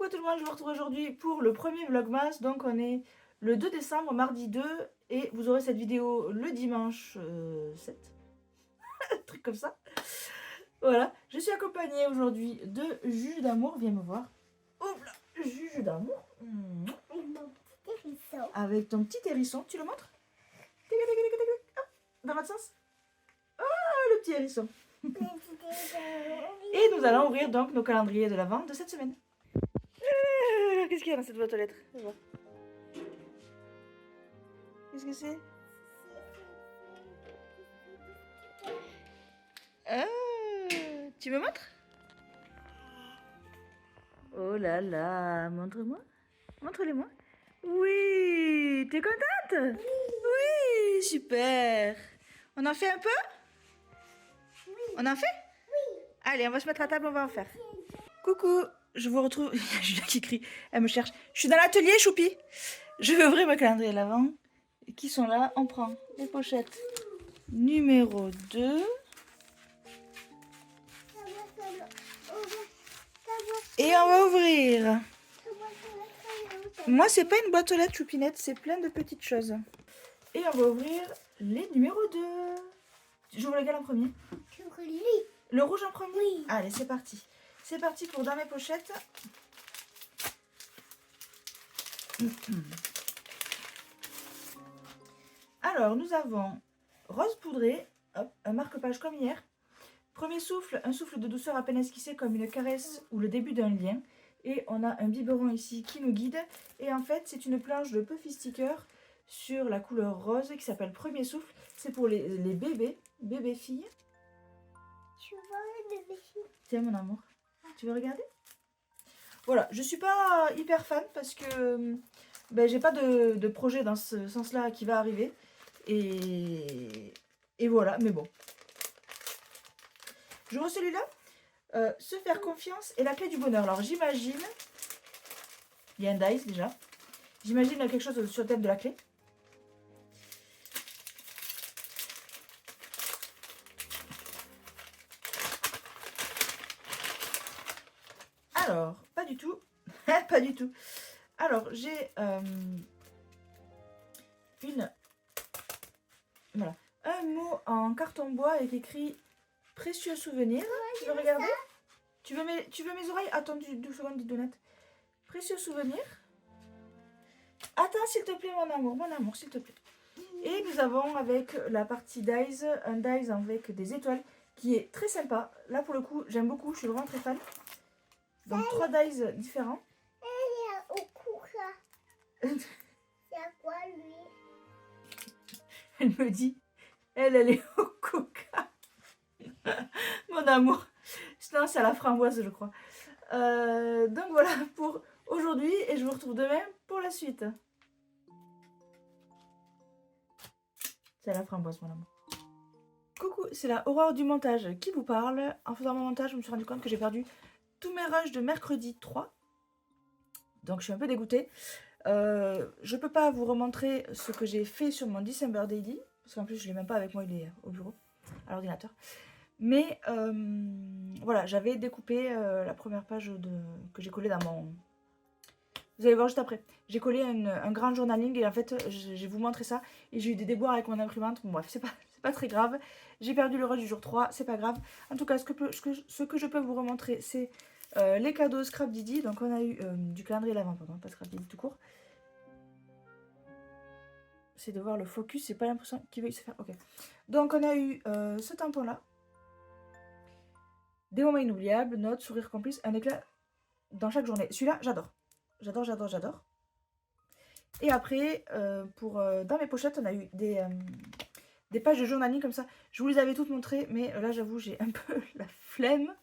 Coucou tout le monde, je vous retrouve aujourd'hui pour le premier vlogmas. Donc on est le 2 décembre, mardi 2, et vous aurez cette vidéo le dimanche 7, un truc comme ça. Voilà, je suis accompagnée aujourd'hui de Juju d'amour, viens me voir. Hop là, Juju d'amour. Avec ton petit hérisson, tu le montres? Dans votre sens? Ah, le petit hérisson. Et nous allons ouvrir donc nos calendriers de l'Avent de cette semaine. Qu'est-ce qu'il y a dans cette boîte aux lettres? Qu'est-ce que c'est? Ah, tu me montres? Oh là là, montre-moi. Montre-les-moi. Oui, t'es contente? Oui, super. On en fait un peu? On en fait? Allez, on va se mettre à table, on va en faire. Coucou, je vous retrouve. Il y a Julia qui crie, elle me cherche. Je suis dans l'atelier, Choupi. Je vais ouvrir mon calendrier à l'avant. Qui sont là? On prend les pochettes numéro 2. Et on va ouvrir. Moi, c'est pas une boîte aux lettres, Choupinette, c'est plein de petites choses. Et on va ouvrir les numéros 2. J'ouvre lequel en premier? Le rouge en premier? Oui. Allez, c'est parti. C'est parti pour dans mes pochettes. Alors, nous avons rose poudré, hop, un marque-page comme hier. Premier souffle, un souffle de douceur à peine esquissé comme une caresse ou le début d'un lien. Et on a un biberon ici qui nous guide. Et en fait, c'est une planche de Puffy Sticker sur la couleur rose qui s'appelle Premier souffle. C'est pour les bébés filles. Tu vois les bébés filles? Tiens mon amour, tu veux regarder? Voilà, je suis pas hyper fan parce que ben, j'ai pas de projet dans ce sens-là qui va arriver. Et voilà, mais bon. J'ouvre celui-là. Se faire confiance est la clé du bonheur. Alors j'imagine, il y a un dice déjà. J'imagine quelque chose sur le thème de la clé. Alors, pas du tout. Pas du tout. Alors, j'ai voilà, un mot en carton bois avec écrit précieux souvenir. Tu veux regarder? Tu veux mes oreilles? Attends 2 secondes, dit Donette. Précieux souvenir. Attends, s'il te plaît, mon amour, s'il te plaît. Et nous avons avec la partie dice, un dice avec des étoiles qui est très sympa. Là, pour le coup, j'aime beaucoup, je suis vraiment très fan. Donc, 3 dice différents. Elle est au coca. C'est à quoi lui? Elle me dit, elle est au coca. Mon amour. Non, c'est à la framboise, je crois. Donc voilà pour aujourd'hui et je vous retrouve demain pour la suite. C'est à la framboise, mon amour. Coucou, c'est la horreur du montage qui vous parle. En faisant mon montage, je me suis rendu compte que j'ai perdu tous mes rushs de mercredi 3. Donc je suis un peu dégoûtée. Je peux pas vous remontrer ce que j'ai fait sur mon December Daily. Parce qu'en plus, je l'ai même pas avec moi, il est au bureau, à l'ordinateur. Mais voilà, j'avais découpé la première page que j'ai collée dans mon... Vous allez voir juste après. J'ai collé un grand journaling et en fait, je vais vous montrer ça. Et j'ai eu des déboires avec mon imprimante. Bon, bref, c'est pas très grave. J'ai perdu le rush du jour 3, c'est pas grave. En tout cas, ce que je peux vous remontrer, c'est les cadeaux Scrap Didi. Donc, on a eu du calendrier l'avant, pardon, pas Scrap Didi tout court. C'est de voir le focus, c'est pas l'impression qu'il veuille se faire. Ok. Donc, on a eu ce tampon-là. Des moments inoubliables, notes, sourire complice, un éclat dans chaque journée. Celui-là, j'adore. J'adore. Et après, dans mes pochettes, on a eu des pages de journaling comme ça. Je vous les avais toutes montrées, mais là, j'avoue, j'ai un peu la flemme.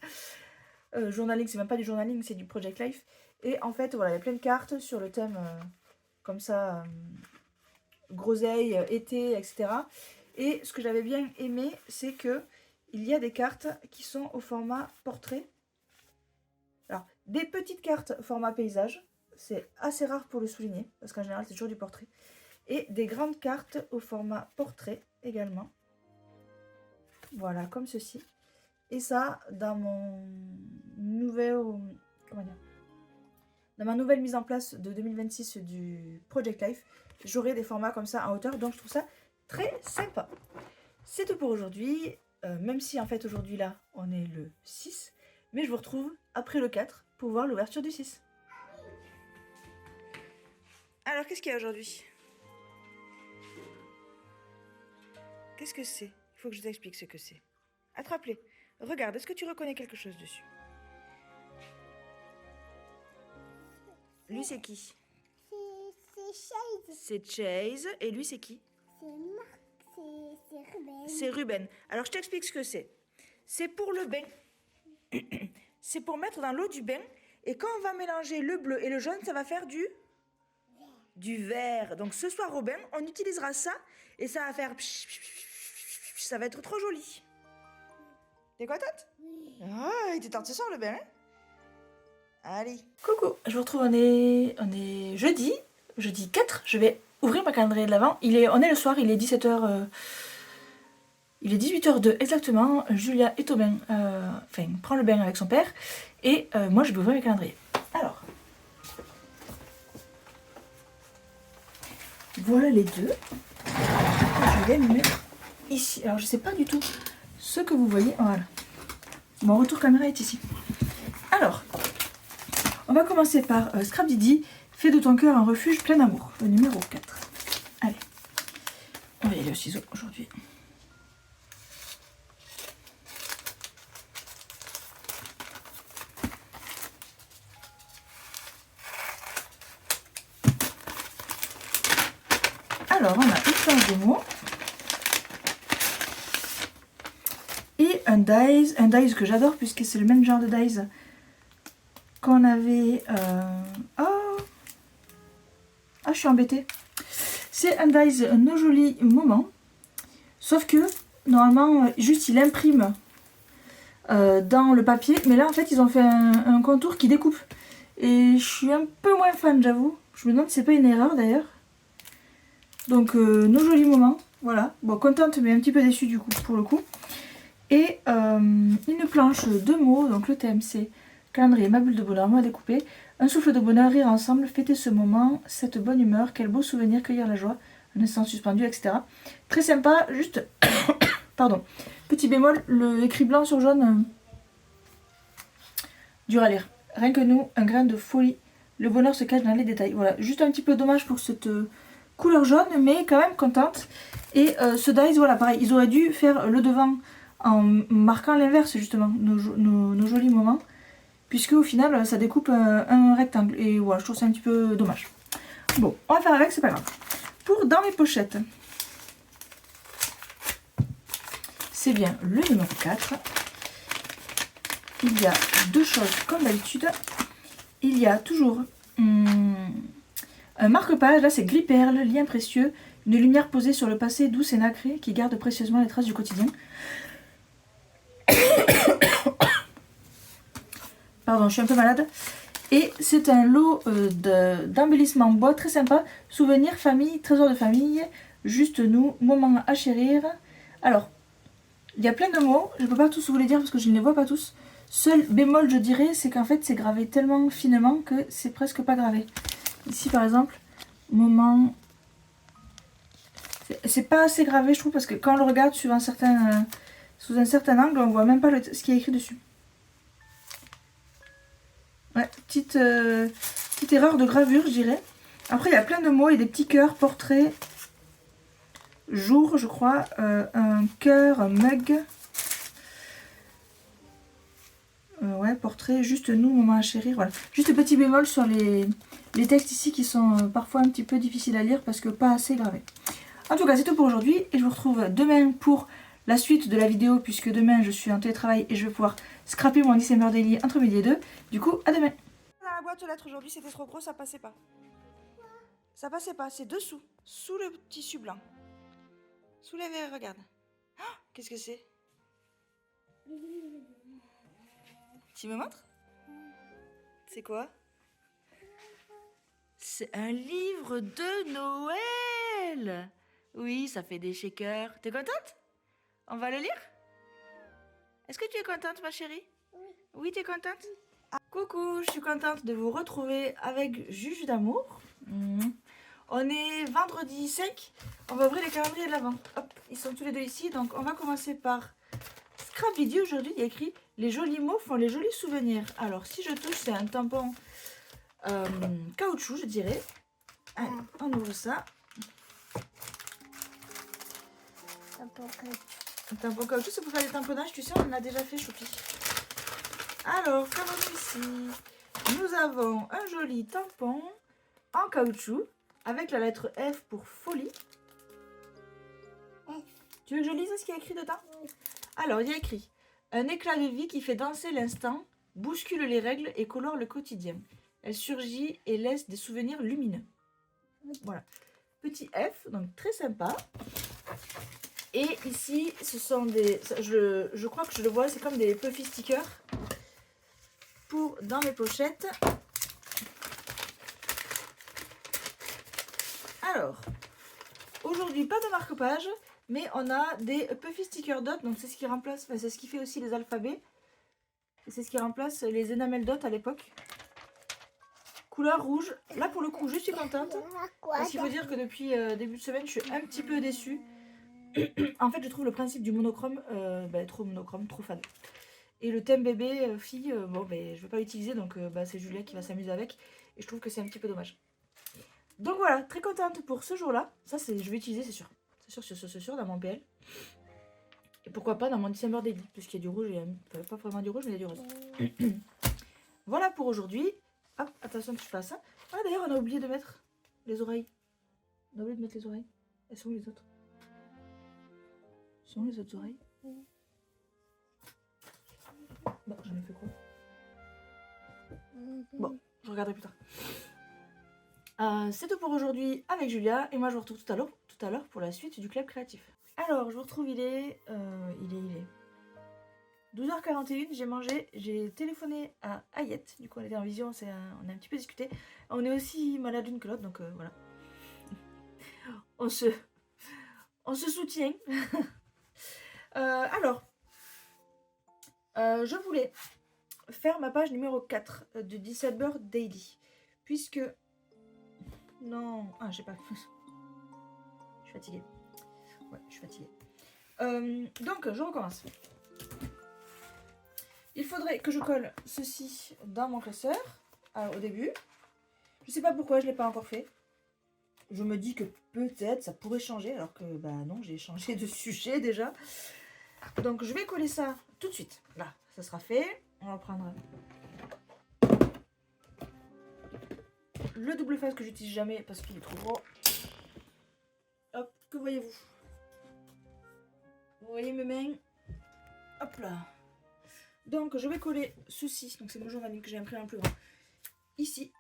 Journaling, c'est même pas du journaling, c'est du Project Life. Et en fait, voilà, il y a plein de cartes sur le thème comme ça, groseille, été, etc. Et ce que j'avais bien aimé, c'est que il y a des cartes qui sont au format portrait. Alors, des petites cartes format paysage. C'est assez rare pour le souligner, parce qu'en général, c'est toujours du portrait. Et des grandes cartes au format portrait également. Voilà, comme ceci. Et ça, dans mon nouveau... Comment dire? dans ma nouvelle mise en place de 2026 du Project Life, j'aurai des formats comme ça en hauteur. Donc je trouve ça très sympa. C'est tout pour aujourd'hui. Même si en fait aujourd'hui là, on est le 6. Mais je vous retrouve après le 4 pour voir l'ouverture du 6. Alors qu'est-ce qu'il y a aujourd'hui? Qu'est-ce que c'est? Il faut que je t'explique ce que c'est. Attrape-les. Regarde, est-ce que tu reconnais quelque chose dessus? Lui, c'est qui? C'est Chase. C'est Chase. Et lui, c'est qui? C'est Marc. C'est Ruben. C'est Ruben. Alors, je t'explique ce que c'est. C'est pour le bain. C'est pour mettre dans l'eau du bain. Et quand on va mélanger le bleu et le jaune, ça va faire du vert. Donc, ce soir au bain, on utilisera ça. Et ça va faire... Ça va être trop joli. T'es contente? Oui. Ah, il était tard ce soir le bain, hein? Allez. Coucou, je vous retrouve, on est jeudi 4. Je vais ouvrir ma calendrier de l'Avent. On est le soir, il est 17h. Il est 18h02 exactement. Julia est au bain, prend le bain avec son père. Et moi, je vais ouvrir mes calendriers. Alors, voilà les deux. Je vais les mettre ici. Alors, je sais pas du tout ce que vous voyez. Voilà. Mon retour caméra est ici. Alors, on va commencer par Scrap Didi. Fais de ton cœur un refuge plein d'amour. Le numéro 4. Allez. On va y aller au ciseau aujourd'hui. Alors, on a une page de mots. Et un dies que j'adore puisque c'est le même genre de dies qu'on avait... Ah, je suis embêtée. C'est un dies No Joli Moment. Sauf que, normalement, juste il imprime dans le papier. Mais là, en fait, ils ont fait un contour qui découpe. Et je suis un peu moins fan, j'avoue. Je me demande si c'est pas une erreur, d'ailleurs. Donc, No Joli Moment. Voilà. Bon, contente, mais un petit peu déçue, du coup, pour le coup. Et une planche de mots. Donc, le thème, c'est calendrier, ma bulle de bonheur, moi découpé. Un souffle de bonheur, rire ensemble, fêter ce moment, cette bonne humeur, quel beau souvenir, cueillir la joie, un instant suspendu, etc. Très sympa, juste... Pardon. Petit bémol, le écrit blanc sur jaune, dur à lire. Rien que nous, un grain de folie. Le bonheur se cache dans les détails. Voilà, juste un petit peu dommage pour cette couleur jaune, mais quand même contente. Et ce dies, voilà, pareil, ils auraient dû faire le devant en marquant l'inverse, justement, nos jolis moments. Puisque au final, ça découpe un rectangle. Et voilà, je trouve ça un petit peu dommage. Bon, on va faire avec, c'est pas grave. Pour dans mes pochettes, c'est bien le numéro 4. Il y a deux choses comme d'habitude. Il y a toujours un marque-page. Là, c'est gris perle, lien précieux. Une lumière posée sur le passé douce et nacré qui garde précieusement les traces du quotidien. Pardon, je suis un peu malade. Et c'est un lot d'embellissement bois très sympa. Souvenirs, famille, trésor de famille, juste nous, moment à chérir. Alors, il y a plein de mots. Je ne peux pas tous vous les dire parce que je ne les vois pas tous. Seul bémol, je dirais, c'est qu'en fait, c'est gravé tellement finement que c'est presque pas gravé. Ici, par exemple, moment... C'est pas assez gravé, je trouve, parce que quand on le regarde sous un certain angle, on voit même pas ce qui est écrit dessus. Ouais, petite erreur de gravure, je dirais. Après, il y a plein de mots et des petits cœurs, portraits, jour, je crois, un cœur, un mug. Ouais, portrait, juste nous, moment à chérir, voilà. Juste petit bémol sur les textes ici qui sont parfois un petit peu difficiles à lire parce que pas assez gravés. En tout cas, c'est tout pour aujourd'hui et je vous retrouve demain pour la suite de la vidéo puisque demain je suis en télétravail et je vais pouvoir scraper mon December Daily entre midi et 2. Du coup, à demain. La boîte aux lettres aujourd'hui, c'était trop gros, ça passait pas. Ça passait pas, c'est dessous, sous le tissu blanc. Sous les verres, regarde. Oh, qu'est-ce que c'est? Tu me montres? C'est quoi? C'est un livre de Noël! Oui, ça fait des shakers. T'es contente? On va le lire? Est-ce que tu es contente, ma chérie? Oui. Oui, t'es contente? Coucou, je suis contente de vous retrouver avec Juju d'amour. On est vendredi 5, on va ouvrir les calendriers de l'avant. Hop, ils sont tous les deux ici, donc on va commencer par Scrap Video. Aujourd'hui, il y a écrit « Les jolis mots font les jolis souvenirs ». Alors, si je touche, c'est un tampon caoutchouc, je dirais. Allez, on ouvre ça. Un tampon caoutchouc, c'est pour faire des tamponnage, tu sais, on en a déjà fait, Choupi. Alors, comme ici, nous avons un joli tampon en caoutchouc avec la lettre F pour folie. Tu veux que je lise ce qu'il y a écrit dedans? Alors, il y a écrit « Un éclat de vie qui fait danser l'instant, bouscule les règles et colore le quotidien. Elle surgit et laisse des souvenirs lumineux. » Voilà. Petit F, donc très sympa. Et ici, ce sont des... Je crois que je le vois, c'est comme des puffy stickers pour dans mes pochettes. Alors, aujourd'hui, pas de marque-page, mais on a des puffy stickers dot, donc c'est ce qui remplace, enfin, c'est ce qui fait aussi les alphabets. Et c'est ce qui remplace les enamel dot à l'époque. Couleur rouge. Là, pour le coup, je suis contente. Parce qu'il faut dire que depuis début de semaine, je suis un petit peu déçue. En fait, je trouve le principe du monochrome trop monochrome, trop fade. Et le thème bébé, fille, bon, je ne vais pas l'utiliser, donc c'est Julia qui va s'amuser avec. Et je trouve que c'est un petit peu dommage. Donc voilà, très contente pour ce jour-là. Ça, je vais utiliser, c'est sûr. C'est sûr, dans mon PL. Et pourquoi pas dans mon December Daily, puisqu'il y a du rouge, enfin, pas vraiment du rouge, mais il y a du rose. Voilà pour aujourd'hui. Hop, attention que je fasse ça. Ah, d'ailleurs, on a oublié de mettre les oreilles. On a oublié de mettre les oreilles. Elles sont où les autres? Sont où les autres oreilles? Bon, j'en ai fait quoi? Bon, je regarderai plus tard. C'est tout pour aujourd'hui avec Julia. Et moi, je vous retrouve tout à l'heure pour la suite du club créatif. Alors, je vous retrouve, il est 12h41, j'ai mangé, j'ai téléphoné à Ayette. Du coup, on était en vision, on a un petit peu discuté. On est aussi malade l'une que l'autre, donc voilà. On se soutient. Alors, je voulais faire ma page numéro 4 de December Daily. Puisque... Non... Ah, j'ai pas... Je suis fatiguée. Ouais, je suis fatiguée. Donc, je recommence. Il faudrait que je colle ceci dans mon classeur au début. Je sais pas pourquoi je ne l'ai pas encore fait. Je me dis que peut-être ça pourrait changer, alors que non, j'ai changé de sujet déjà. Donc je vais coller ça tout de suite. Là, ça sera fait. On va prendre le double face que j'utilise jamais parce qu'il est trop gros. Hop, que voyez-vous? Vous voyez mes mains? Hop là. Donc je vais coller ceci. Donc c'est mon journal que j'ai imprimé en plus grand. Ici.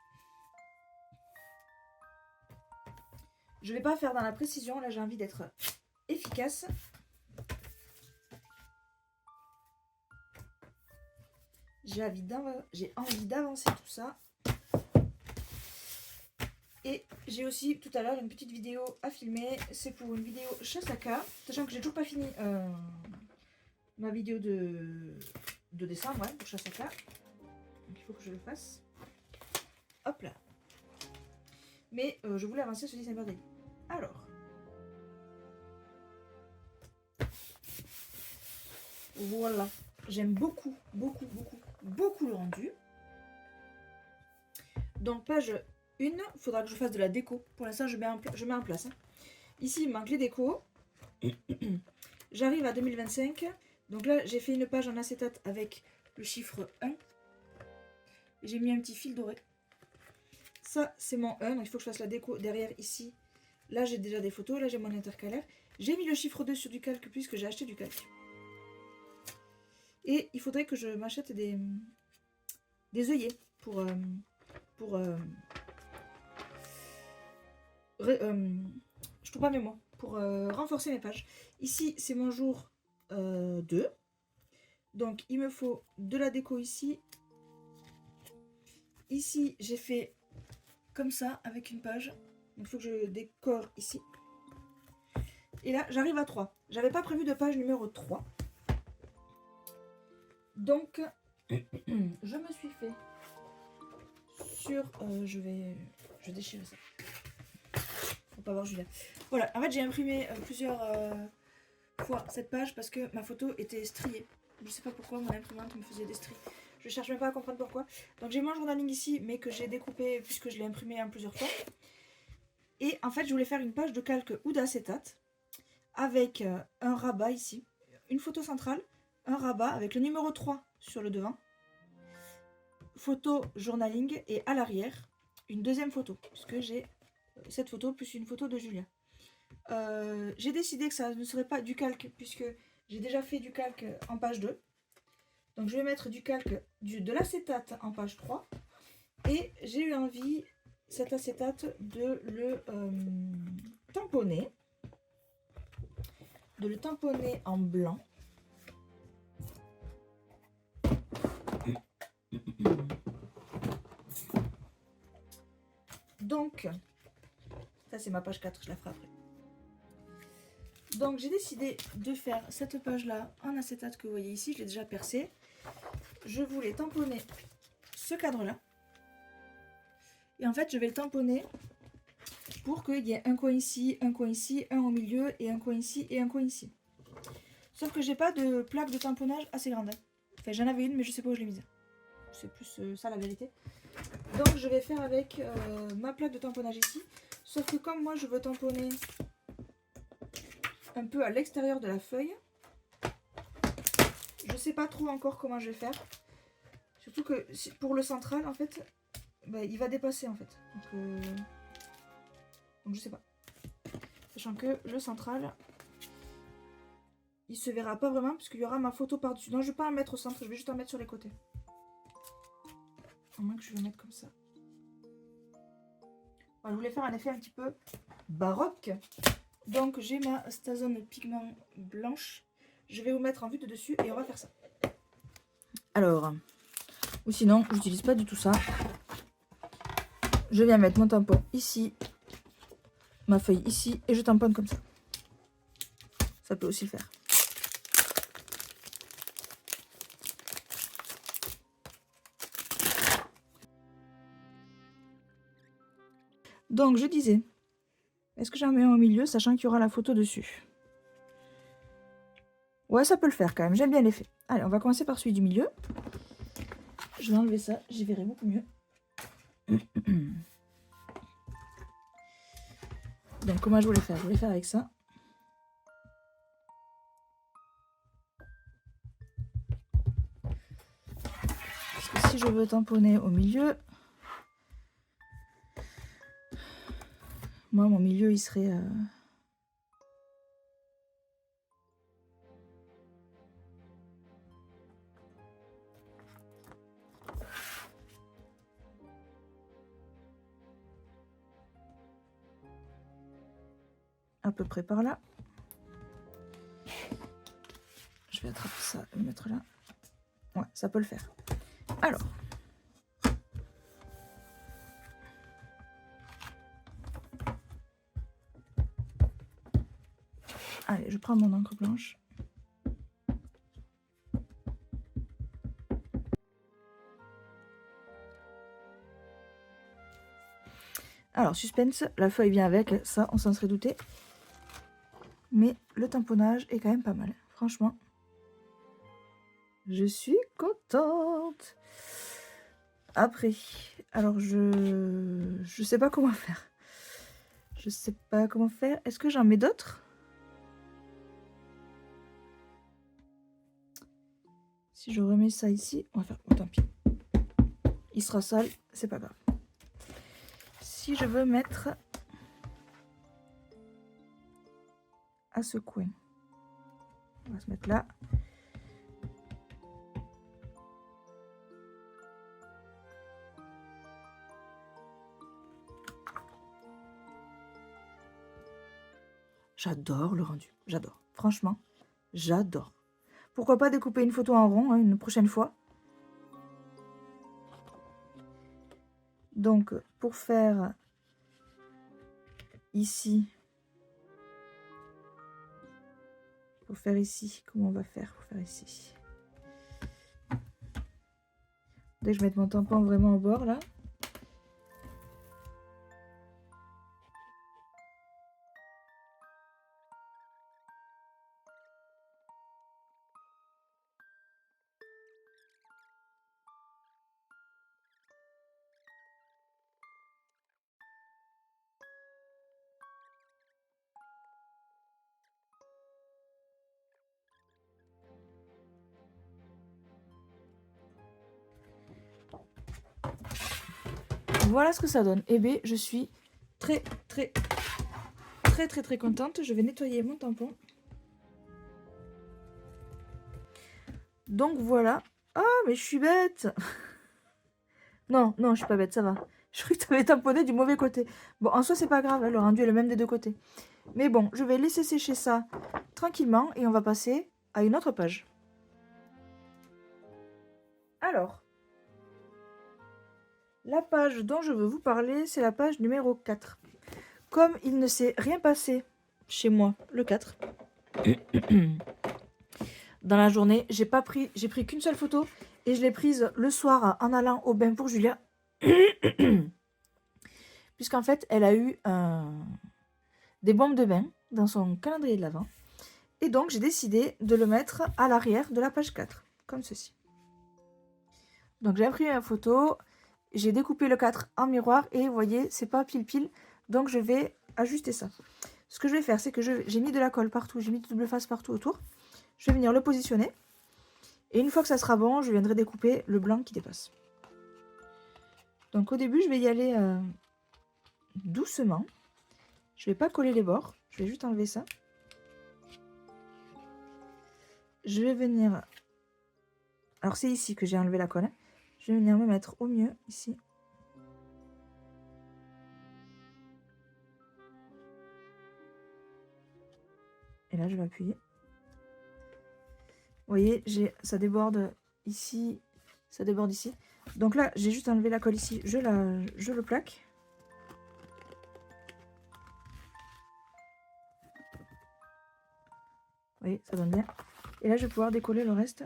Je vais pas faire dans la précision. Là j'ai envie d'être efficace. J'ai envie d'avancer tout ça. Et j'ai aussi tout à l'heure une petite vidéo à filmer. C'est pour une vidéo chasse à cas. Sachant que j'ai toujours pas fini ma vidéo de décembre pour chasse à cas. Donc il faut que je le fasse. Hop là. Mais je voulais avancer sur December Daily. Alors. Voilà. J'aime beaucoup le rendu. Donc page 1, il faudra que je fasse de la déco. Pour l'instant, je mets en place. Hein. Ici, il manque les décos. J'arrive à 2025. Donc là, j'ai fait une page en acétate avec le chiffre 1. J'ai mis un petit fil doré. Ça, c'est mon 1. Donc il faut que je fasse la déco derrière ici. Là, j'ai déjà des photos. Là, j'ai mon intercalaire. J'ai mis le chiffre 2 sur du calque puisque j'ai acheté du calque. Et il faudrait que je m'achète des œillets je trouve pas mes mots, pour renforcer mes pages. Ici, c'est mon jour 2. Donc, il me faut de la déco ici. Ici, j'ai fait comme ça, avec une page. Il faut que je décore ici. Et là, j'arrive à 3. J'avais pas prévu de page numéro 3. Donc, je me suis fait sûr, je vais déchirer ça. Faut pas voir Julia. Voilà, en fait j'ai imprimé plusieurs fois cette page parce que ma photo était striée. Je sais pas pourquoi mon imprimante me faisait des stries. Je cherche même pas à comprendre pourquoi. Donc j'ai mon journaling ici, mais que j'ai découpé puisque je l'ai imprimé en plusieurs fois. Et en fait je voulais faire une page de calque ou d'acétate avec un rabat ici, une photo centrale, un rabat avec le numéro 3 sur le devant, photo journaling et à l'arrière une deuxième photo, puisque j'ai cette photo plus une photo de Julia. J'ai décidé que ça ne serait pas du calque puisque j'ai déjà fait du calque en page 2. Donc je vais mettre du calque de l'acétate en page 3 et j'ai eu envie, cet acétate, de le tamponner. De le tamponner en blanc. Donc, ça c'est ma page 4, je la ferai après. Donc j'ai décidé de faire cette page-là en acétate que vous voyez ici, je l'ai déjà percé. Je voulais tamponner ce cadre-là. Et en fait, je vais le tamponner pour qu'il y ait un coin ici, un au milieu et un coin ici et un coin ici. Sauf que j'ai pas de plaque de tamponnage assez grande. Enfin, j'en avais une, mais je sais pas où je l'ai mise. C'est plus ça la vérité. Donc je vais faire avec ma plaque de tamponnage ici. Sauf que comme moi je veux tamponner un peu à l'extérieur de la feuille, je sais pas trop encore comment je vais faire. Surtout que pour le central en fait, bah, il va dépasser en fait. Donc je sais pas. Sachant que le central, il se verra pas vraiment parce qu'il y aura ma photo par-dessus. Non, je vais pas en mettre au centre, je vais juste en mettre sur les côtés. À moins que je vais mettre comme ça. Alors, je voulais faire un effet un petit peu baroque. Donc j'ai ma Stazone pigment blanche. Je vais vous mettre en vue de dessus et on va faire ça. Alors, ou sinon, j'utilise pas du tout ça. Je viens mettre mon tampon ici, ma feuille ici et je tamponne comme ça. Ça peut aussi le faire. Donc je disais, est-ce que j'en mets un au milieu sachant qu'il y aura la photo dessus? Ouais, ça peut le faire quand même, j'aime bien l'effet. Allez, on va commencer par celui du milieu. Je vais enlever ça, j'y verrai beaucoup mieux. Donc comment je voulais faire? Je voulais faire avec ça. Parce que si je veux tamponner au milieu, moi mon milieu il serait... à peu près par là. Je vais attraper ça et le mettre là. Ouais, ça peut le faire. Alors. Allez, je prends mon encre blanche. Alors, suspense, la feuille vient avec, ça, on s'en serait douté. Mais le tamponnage est quand même pas mal. Franchement, je suis contente. Après, alors je sais pas comment faire. Je sais pas comment faire. Est-ce que j'en mets d'autres? Si je remets ça ici, on va faire... Oh, tant pis. Il sera sale, c'est pas grave. Si je veux mettre à ce coin, on va se mettre là. J'adore le rendu, j'adore. Franchement, j'adore. Pourquoi pas découper une photo en rond, hein, une prochaine fois. Donc, pour faire ici, comment on va faire pour faire ici? Dès que je mette mon tampon vraiment au bord, là. Voilà ce que ça donne. Eh bien, je suis très contente. Je vais nettoyer mon tampon. Donc voilà. Ah, mais je suis bête. Non, je suis pas bête, ça va. Je crois que tu avais tamponné du mauvais côté. Bon, en soi, c'est pas grave, hein, le rendu est le même des deux côtés. Mais bon, je vais laisser sécher ça tranquillement et on va passer à une autre page. Alors, la page dont je veux vous parler, c'est la page numéro 4. Comme il ne s'est rien passé chez moi, le 4, dans la journée, j'ai pris qu'une seule photo et je l'ai prise le soir en allant au bain pour Julia. Puisqu'en fait, elle a eu des bombes de bain dans son calendrier de l'Avent. Et donc, j'ai décidé de le mettre à l'arrière de la page 4, comme ceci. Donc, j'ai imprimé la photo, j'ai découpé le 4 en miroir et vous voyez, c'est pas pile. Donc, je vais ajuster ça. Ce que je vais faire, c'est que j'ai mis de la colle partout, j'ai mis de double face partout autour. Je vais venir le positionner. Et une fois que ça sera bon, je viendrai découper le blanc qui dépasse. Donc, au début, je vais y aller doucement. Je vais pas coller les bords, je vais juste enlever ça. Je vais venir... Alors, c'est ici que j'ai enlevé la colle. Je vais venir me mettre au mieux, ici. Et là, je vais appuyer. Vous voyez, ça déborde ici, ça déborde ici. Donc là, j'ai juste enlevé la colle ici. Je le plaque. Vous voyez, ça donne bien. Et là, je vais pouvoir décoller le reste.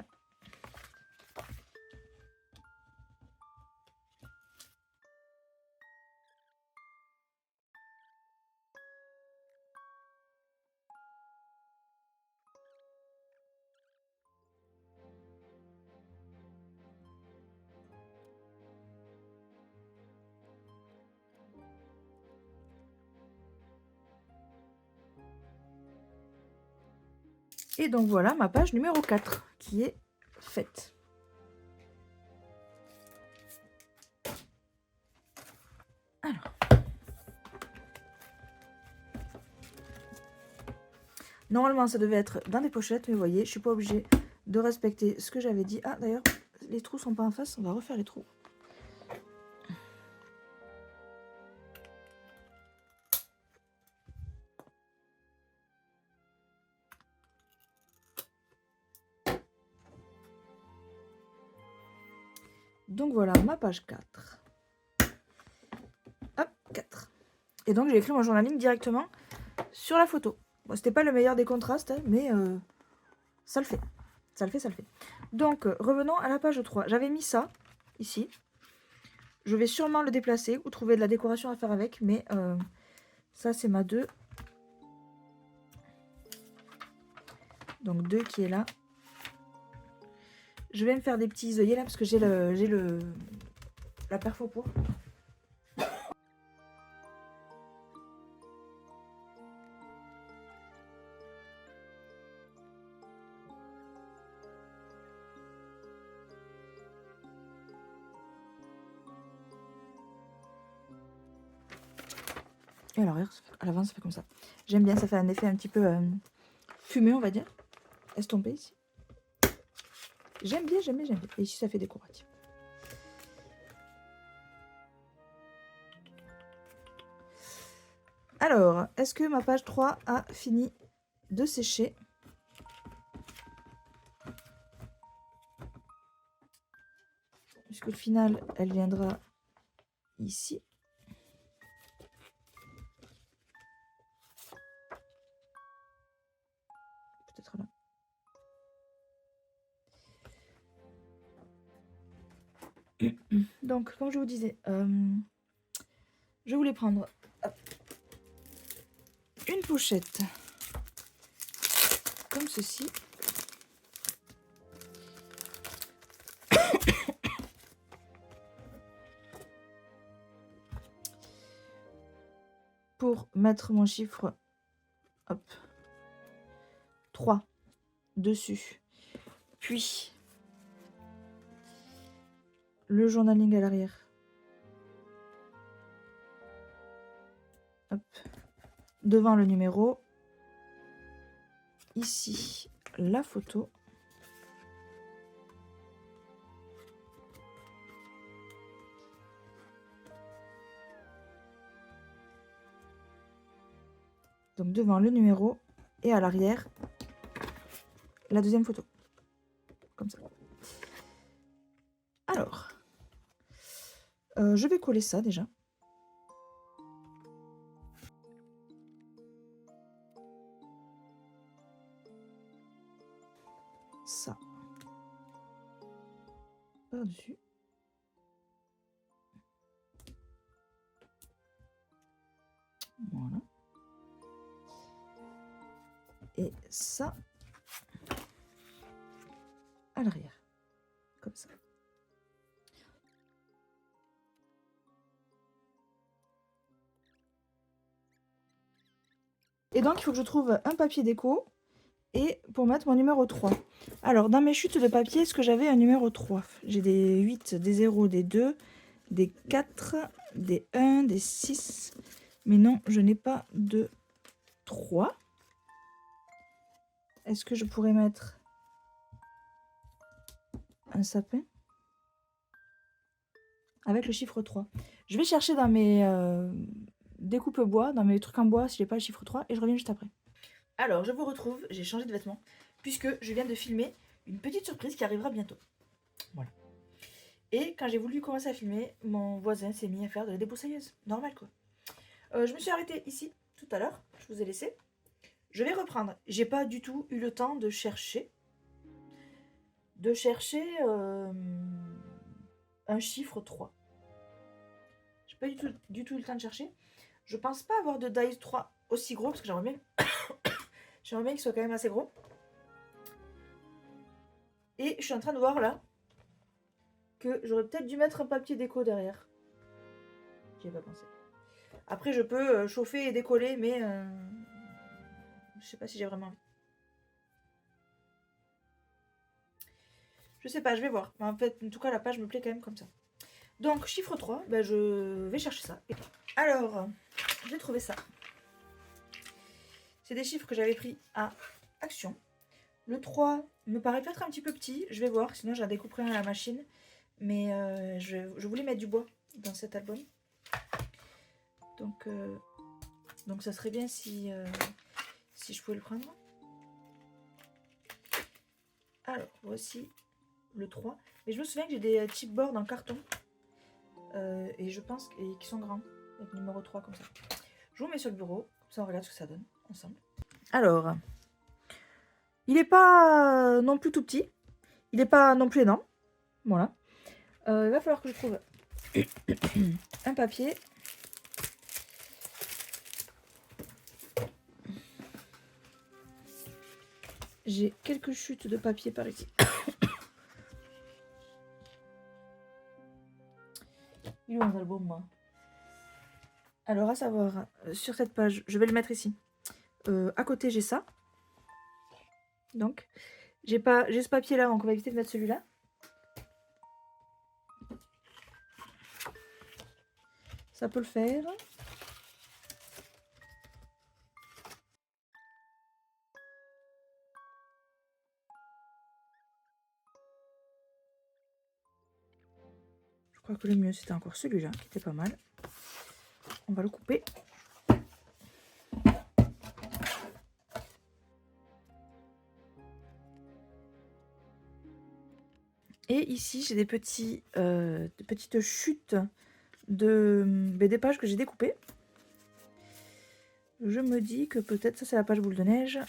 Et donc voilà ma page numéro 4 qui est faite. Alors. Normalement, ça devait être dans des pochettes, mais vous voyez, je suis pas obligée de respecter ce que j'avais dit. Ah, d'ailleurs, les trous sont pas en face, on va refaire les trous. Donc voilà, ma page 4. Hop, 4. Et donc, j'ai écrit mon journaling directement sur la photo. Bon, c'était pas le meilleur des contrastes, hein, mais ça le fait. Ça le fait. Donc, revenons à la page 3. J'avais mis ça, ici. Je vais sûrement le déplacer ou trouver de la décoration à faire avec, mais ça, c'est ma 2. Donc, 2 qui est là. Je vais me faire des petits œillets là, parce que j'ai la perfo pour. Et à l'arrière, à l'avant, ça fait comme ça. J'aime bien, ça fait un effet un petit peu fumé, on va dire. Estompé ici. J'aime bien. Et ici, ça fait décoratif. Alors, est-ce que ma page 3 a fini de sécher? Puisque au final, elle viendra ici. Peut-être là. Donc, comme je vous disais, je voulais prendre une pochette comme ceci. Pour mettre mon chiffre 3 dessus. Puis le journaling à l'arrière. Hop. Devant le numéro. Ici, la photo. Donc devant le numéro et à l'arrière, la deuxième photo. Comme ça. Alors, je vais coller ça déjà. Ça. Par-dessus. Voilà. Et ça à l'arrière. Comme ça. Et donc, il faut que je trouve un papier déco et pour mettre mon numéro 3. Alors, dans mes chutes de papier, est-ce que j'avais un numéro 3? J'ai des 8, des 0, des 2, des 4, des 1, des 6. Mais non, je n'ai pas de 3. Est-ce que je pourrais mettre un sapin avec le chiffre 3? Je vais chercher dans mes découpes bois, dans mes trucs en bois, si j'ai pas le chiffre 3, et je reviens juste après. Alors, je vous retrouve, j'ai changé de vêtements, puisque je viens de filmer une petite surprise qui arrivera bientôt. Voilà. Et quand j'ai voulu commencer à filmer, mon voisin s'est mis à faire de la débroussailleuse. Normal, quoi. Je me suis arrêtée ici, tout à l'heure, je vous ai laissé. Je vais reprendre. J'ai pas du tout eu le temps de chercher. Un chiffre 3. J'ai pas du tout eu le temps de chercher. Je pense pas avoir de dice 3 aussi gros, parce que j'aimerais bien qu'il soit quand même assez gros. Et je suis en train de voir là que j'aurais peut-être dû mettre un papier déco derrière. J'y ai pas pensé. Après, je peux chauffer et décoller, mais je sais pas si j'ai vraiment envie. Je sais pas, je vais voir. En fait, en tout cas, la page me plaît quand même comme ça. Donc, chiffre 3, ben, je vais chercher ça. Alors, j'ai trouvé ça. C'est des chiffres que j'avais pris à Action. Le 3 me paraît peut-être un petit peu petit. Je vais voir, sinon je la découperai à la machine. Mais je voulais mettre du bois dans cet album. Donc ça serait bien si je pouvais le prendre. Alors, voici le 3. Mais je me souviens que j'ai des chipboards en carton. Et je pense qu'ils sont grands. Avec le numéro 3 comme ça. Je vous mets sur le bureau. Comme ça on regarde ce que ça donne ensemble. Alors, il n'est pas non plus tout petit. Il n'est pas non plus énorme. Voilà. Il va falloir que je trouve un papier. J'ai quelques chutes de papier par ici. Il est où mon album, moi? Alors, à savoir, sur cette page, je vais le mettre ici. À côté, j'ai ça. Donc, j'ai ce papier-là, donc on va éviter de mettre celui-là. Ça peut le faire. Je crois que le mieux, c'était encore celui-là, qui était pas mal. On va le couper. Et ici, j'ai des petites chutes des pages que j'ai découpées. Je me dis que peut-être ça, c'est la page boule de neige.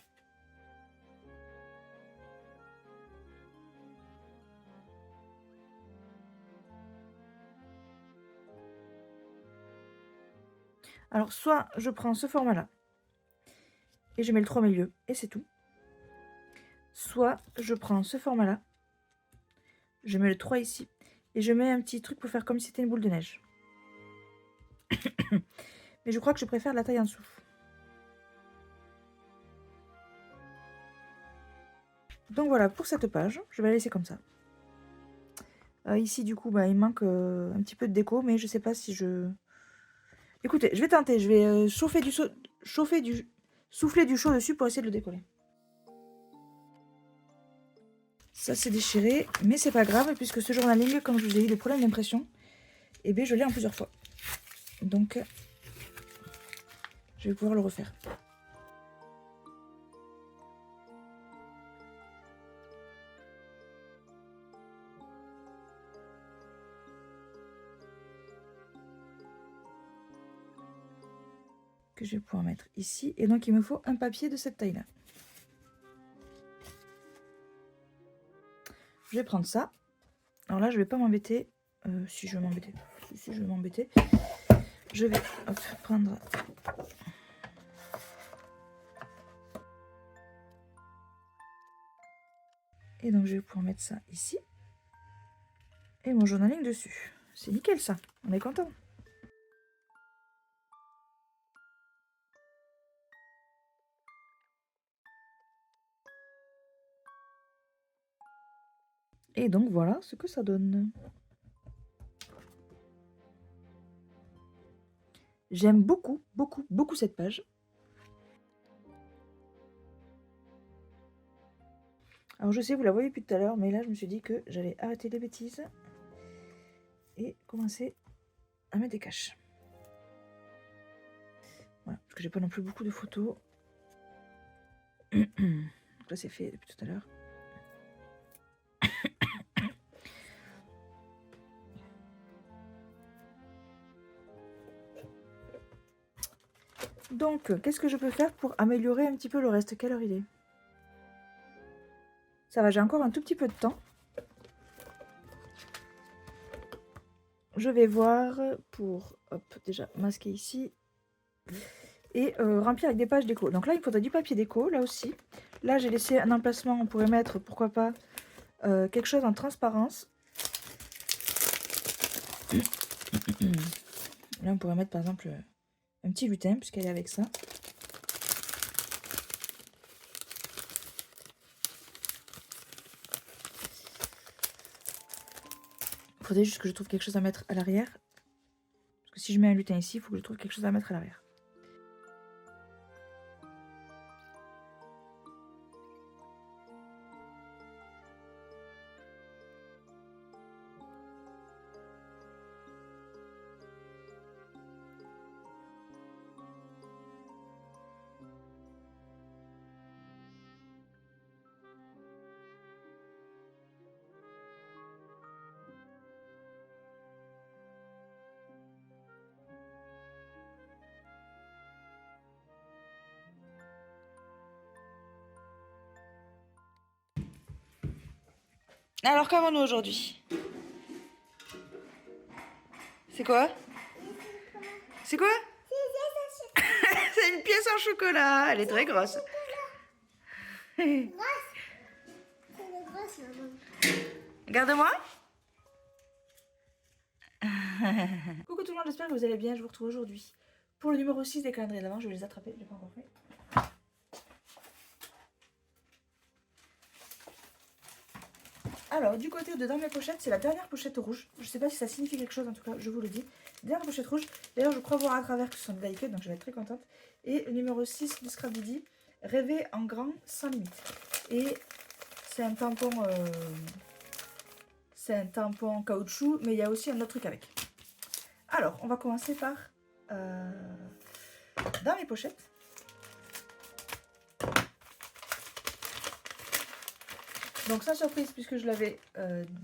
Alors, soit je prends ce format-là et je mets le 3 au milieu et c'est tout. Soit je prends ce format-là, je mets le 3 ici et je mets un petit truc pour faire comme si c'était une boule de neige. Mais je crois que je préfère la taille en dessous. Donc voilà pour cette page, je vais la laisser comme ça. Ici du coup, il manque un petit peu de déco, mais je sais pas si je Écoutez, je vais tenter. Je vais souffler du chaud dessus pour essayer de le décoller. Ça c'est déchiré, mais c'est pas grave puisque ce journaling, comme je vous ai dit, des problèmes d'impression, et bien je l'ai en plusieurs fois. Donc, je vais pouvoir le refaire. Que je vais pouvoir mettre ici. Et donc, il me faut un papier de cette taille-là. Je vais prendre ça. Alors là, je vais pas m'embêter. Si je vais m'embêter. Si je vais m'embêter. Je vais prendre... Et donc, je vais pouvoir mettre ça ici. Et mon journaling dessus. C'est nickel, ça. On est content. Et donc, voilà ce que ça donne. J'aime beaucoup, beaucoup, beaucoup cette page. Alors, je sais, vous la voyez depuis tout à l'heure, mais là, je me suis dit que j'allais arrêter les bêtises et commencer à mettre des caches. Voilà, parce que j'ai pas non plus beaucoup de photos. Donc là, c'est fait depuis tout à l'heure. Donc, qu'est-ce que je peux faire pour améliorer un petit peu le reste? Quelle heure il est? Ça va, j'ai encore un tout petit peu de temps. Je vais voir pour, hop, déjà masquer ici. Et remplir avec des pages déco. Donc là, il faudrait du papier déco, là aussi. Là, j'ai laissé un emplacement, on pourrait mettre, pourquoi pas, quelque chose en transparence. Là, on pourrait mettre, par exemple, un petit lutin, puisqu'elle est avec ça. Il faudrait juste que je trouve quelque chose à mettre à l'arrière. Parce que si je mets un lutin ici, il faut que je trouve quelque chose à mettre à l'arrière. Alors, qu'avons-nous aujourd'hui? C'est quoi? C'est quoi? C'est une pièce en chocolat. Elle est très grosse. Regarde-moi. Coucou tout le monde, j'espère que vous allez bien. Je vous retrouve aujourd'hui pour le numéro 6 des calendriers d'avant. Je vais les attraper, je l'ai pas encore fait. Alors, du côté de dans mes pochettes, c'est la dernière pochette rouge. Je sais pas si ça signifie quelque chose, en tout cas, je vous le dis. Dernière pochette rouge. D'ailleurs, je crois voir à travers que ce sont des die-cut, donc je vais être très contente. Et le numéro 6 du Scrap Didi, rêver en grand, sans limite. Et c'est un tampon... c'est un tampon caoutchouc, mais il y a aussi un autre truc avec. Alors, on va commencer par... dans mes pochettes. Donc sans surprise, puisque je l'avais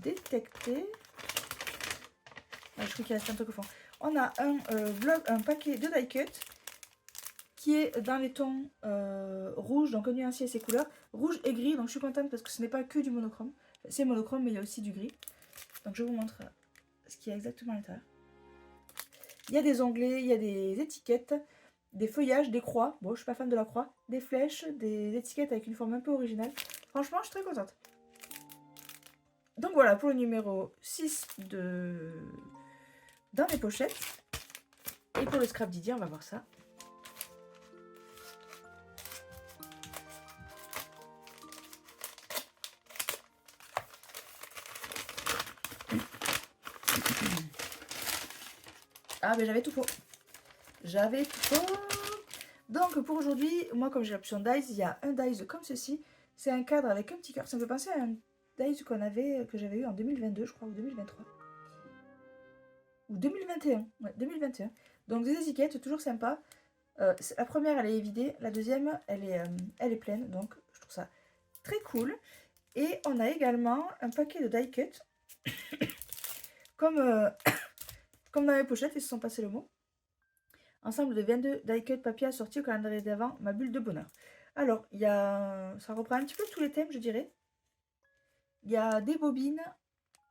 détecté. Ah, je crois qu'il reste un truc au fond. On a un paquet de die-cut qui est dans les tons rouge, donc un nuancier et ses couleurs. Rouge et gris, donc je suis contente parce que ce n'est pas que du monochrome. C'est monochrome, mais il y a aussi du gris. Donc je vous montre ce qu'il y a exactement à l'intérieur. Il y a des onglets, il y a des étiquettes, des feuillages, des croix. Bon, je suis pas fan de la croix. Des flèches, des étiquettes avec une forme un peu originale. Franchement, je suis très contente. Donc voilà pour le numéro 6 dans mes pochettes. Et pour le Scrap Didi, on va voir ça. Ah, mais j'avais tout faux. J'avais tout. Donc pour aujourd'hui, moi comme j'ai l'option dies, il y a un dies comme ceci. C'est un cadre avec un petit cœur. Ça me fait penser à un dies que j'avais eu en 2022, je crois, ou 2023. Ou 2021. Ouais, 2021. Donc des étiquettes, toujours sympa. La première, elle est vidée. La deuxième, elle est pleine. Donc je trouve ça très cool. Et on a également un paquet de die cut. comme, comme dans les pochettes, ils se sont passés le mot. Ensemble de 22 die cut papier assortis au calendrier d'avant, ma bulle de bonheur. Alors, ça reprend un petit peu tous les thèmes, je dirais. Il y a des bobines,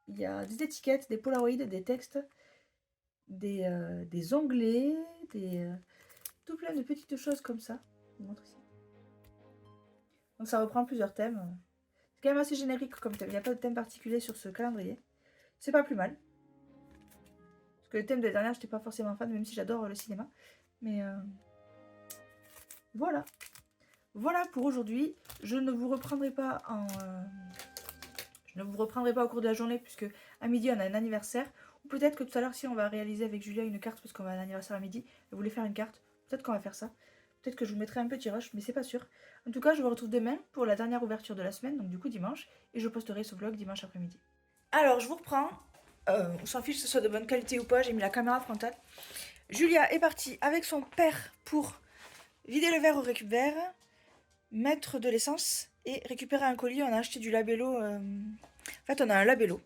il y a des étiquettes, des polaroïdes, des textes, des onglets, tout plein de petites choses comme ça. Je vous montre ici. Donc ça reprend plusieurs thèmes. C'est quand même assez générique comme thème. Il n'y a pas de thème particulier sur ce calendrier. C'est pas plus mal. Parce que le thème de la dernière, je n'étais pas forcément fan, même si j'adore le cinéma. Mais voilà. Voilà pour aujourd'hui. Je ne vous reprendrai pas au cours de la journée, puisque à midi on a un anniversaire. Ou peut-être que tout à l'heure, si on va réaliser avec Julia une carte, parce qu'on a un anniversaire à midi, elle voulait faire une carte. Peut-être qu'on va faire ça. Peut-être que je vous mettrai un petit rush, mais c'est pas sûr. En tout cas, je vous retrouve demain pour la dernière ouverture de la semaine, donc du coup dimanche, et je posterai ce vlog dimanche après-midi. Alors, je vous reprends. On s'en fiche que ce soit de bonne qualité ou pas, j'ai mis la caméra frontale. Julia est partie avec son père pour vider le verre au récupère, mettre de l'essence et récupérer un colis. On a acheté du labello. En fait, on a un labello.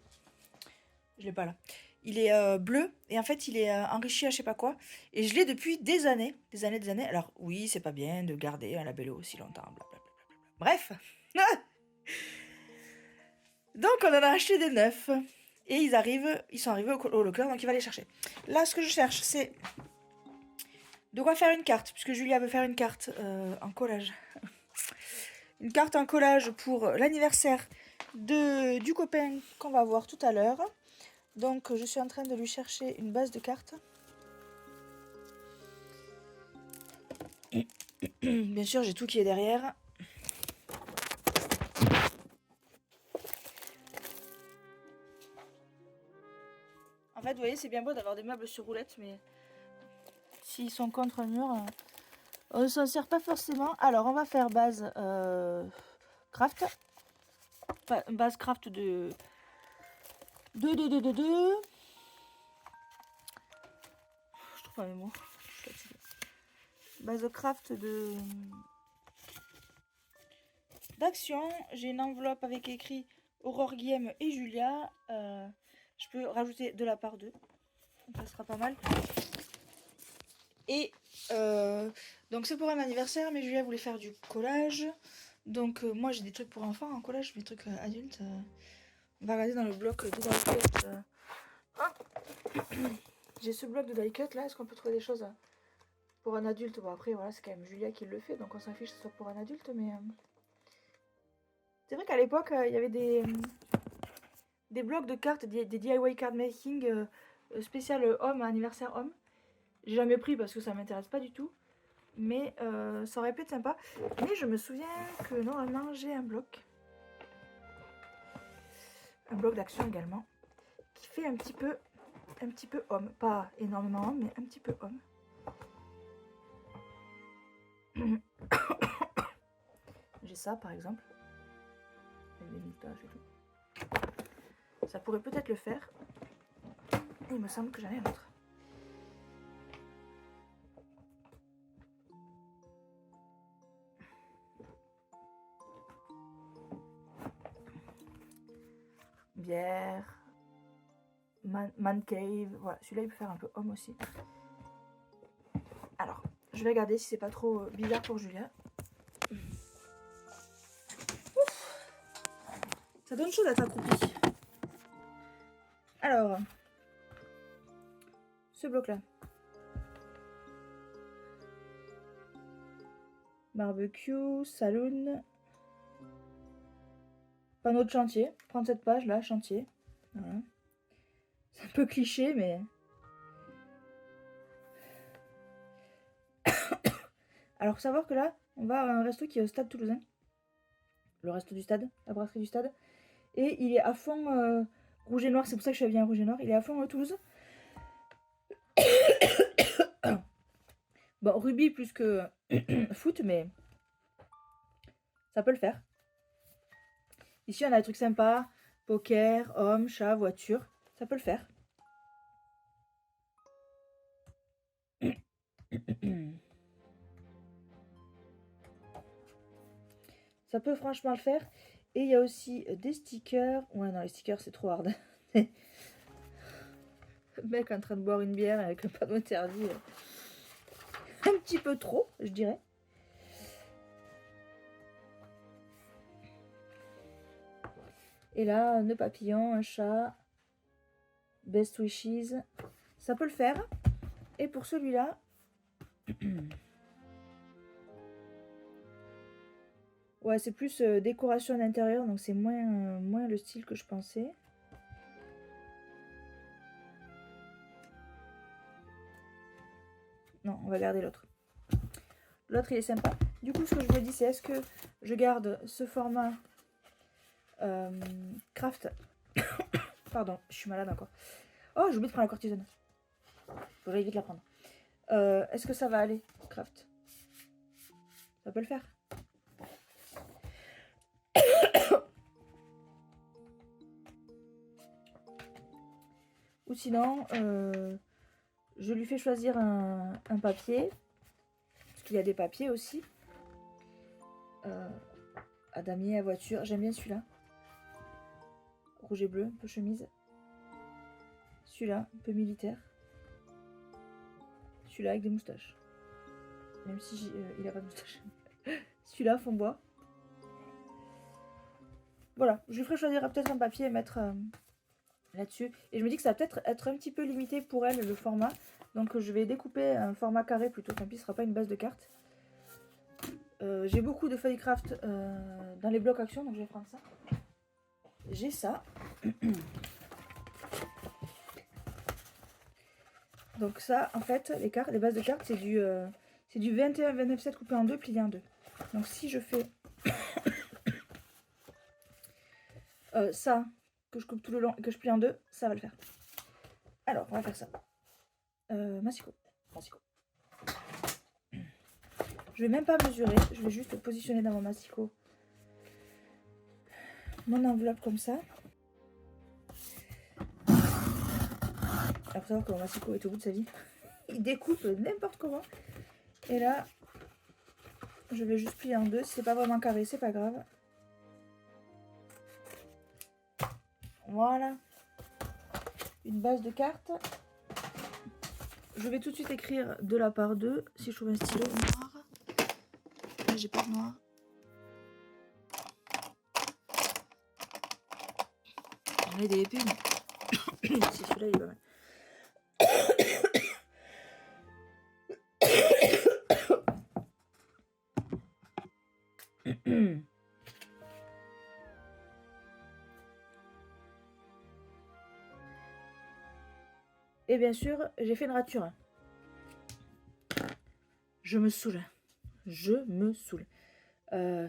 Je l'ai pas là. Il est bleu et en fait, il est enrichi à je sais pas quoi. Et je l'ai depuis des années. Des années, des années. Alors, oui, c'est pas bien de garder un labello aussi longtemps. Blablabla. Bref. Donc, on en a acheté des neufs. Et ils sont arrivés au Leclerc, donc il va les chercher. Là, ce que je cherche, c'est de quoi faire une carte, puisque Julia veut faire une carte en collage. Une carte en collage pour l'anniversaire du copain qu'on va voir tout à l'heure. Donc, je suis en train de lui chercher une base de cartes. Bien sûr, j'ai tout qui est derrière. En fait, vous voyez, c'est bien beau d'avoir des meubles sur roulette, mais s'ils sont contre un mur, on ne s'en sert pas forcément. Alors, on va faire base craft. Base craft de 2. Je trouve pas mes mots. Base craft d'action. J'ai une enveloppe avec écrit Aurore Guillaume et Julia. Je peux rajouter de la part d'eux. Ça sera pas mal. Et donc c'est pour un anniversaire, mais Julia voulait faire du collage. Donc moi j'ai des trucs pour enfants en collage, des trucs adultes. On va regarder dans le bloc de die cut. J'ai ce bloc de die cut là. Est-ce qu'on peut trouver des choses pour un adulte? Bon après voilà, c'est quand même Julia qui le fait, donc on s'en fiche que ce soit pour un adulte, mais c'est vrai qu'à l'époque il y avait des blocs de cartes, des DIY card making spécial homme, anniversaire homme. J'ai jamais pris parce que ça m'intéresse pas du tout. Mais ça aurait pu être sympa. Mais je me souviens que normalement j'ai un bloc. Un bloc d'action également. Qui fait un petit peu homme. Pas énormément homme, mais un petit peu homme. J'ai ça par exemple. Avec des moustaches et tout. Ça pourrait peut-être le faire. Et il me semble que j'en ai un autre. Bière. Man cave. Voilà, celui-là il peut faire un peu homme aussi. Alors, je vais regarder si c'est pas trop bizarre pour Julia. Ouf. Ça donne chaud d'être accroupi. Alors, ce bloc-là. Barbecue, saloon. Panneau de chantier. Prendre cette page là, chantier. Voilà. C'est un peu cliché, mais... Alors, faut savoir que là, on va à un resto qui est au stade toulousain. Le resto du stade, la brasserie du stade. Et il est à fond rouge et noir, c'est pour ça que je suis habillée en rouge et noir. Il est à fond Toulouse. Bon, rugby plus que foot, mais ça peut le faire. Ici, on a des trucs sympas. Poker, homme, chat, voiture. Ça peut le faire. Ça peut franchement le faire. Et il y a aussi des stickers. Ouais, non, les stickers, c'est trop hard. Le mec en train de boire une bière avec le panneau interdit. Un petit peu trop, je dirais. Et là, un nœud papillon, un chat. Best wishes. Ça peut le faire. Et pour celui-là... Ouais, c'est plus décoration d'intérieur, donc c'est moins le style que je pensais. Non, on va garder l'autre. L'autre, il est sympa. Du coup, ce que je me dis, c'est est-ce que je garde ce format craft. Pardon, je suis malade encore. Oh, j'ai oublié de prendre la cortisone. Faudrait vite la prendre. Est-ce que ça va aller, craft? Ça peut le faire. Ou sinon, je lui fais choisir un papier. Parce qu'il y a des papiers aussi. À damier, à voiture. J'aime bien celui-là. Rouge et bleu, un peu chemise. Celui-là, un peu militaire. Celui-là avec des moustaches. Même si il a pas de moustache. Celui-là, fond bois. Voilà, je lui ferai choisir peut-être un papier et mettre là-dessus. Et je me dis que ça va peut-être être un petit peu limité pour elle, le format. Donc je vais découper un format carré plutôt, tant pis, ce sera pas une base de cartes. J'ai beaucoup de feuilles craft dans les blocs action, donc je vais prendre ça. J'ai ça. Donc ça, en fait, les bases de cartes, c'est du 21-29-7 coupé en deux, plié en deux. Donc si je fais ça, que je coupe tout le long et que je plie en deux, ça va le faire. Alors, on va faire ça. Massicot. Je vais même pas mesurer, je vais juste positionner dans mon massicot mon enveloppe comme ça. Alors, faut savoir que mon massicot est au bout de sa vie. Il découpe n'importe comment. Et là, je vais juste plier en deux. Si c'est pas vraiment carré, c'est pas grave. Voilà. Une base de cartes. Je vais tout de suite écrire de la part 2. Si je trouve un stylo noir. Là, j'ai pas de noir. J'en ai des épées, mais si celui-là, il est pas mal. Et bien sûr, j'ai fait une rature. Je me saoule. Je me saoule. Je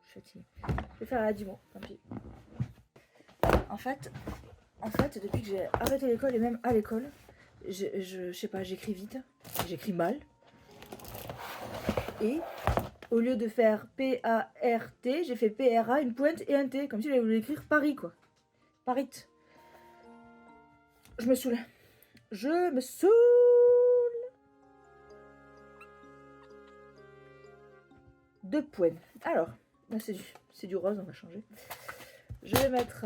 suis fatiguée. Je vais faire la 10 mots, tant pis. En fait, depuis que j'ai arrêté l'école et même à l'école, je sais pas, j'écris vite, j'écris mal. Et au lieu de faire P-A-R-T, j'ai fait P-R-A, une pointe et un T, comme si j'avais voulu écrire Paris, quoi. Paris. Je me saoule. Je me saoule. Deux points. Alors, là c'est du rose, on va changer. Je vais mettre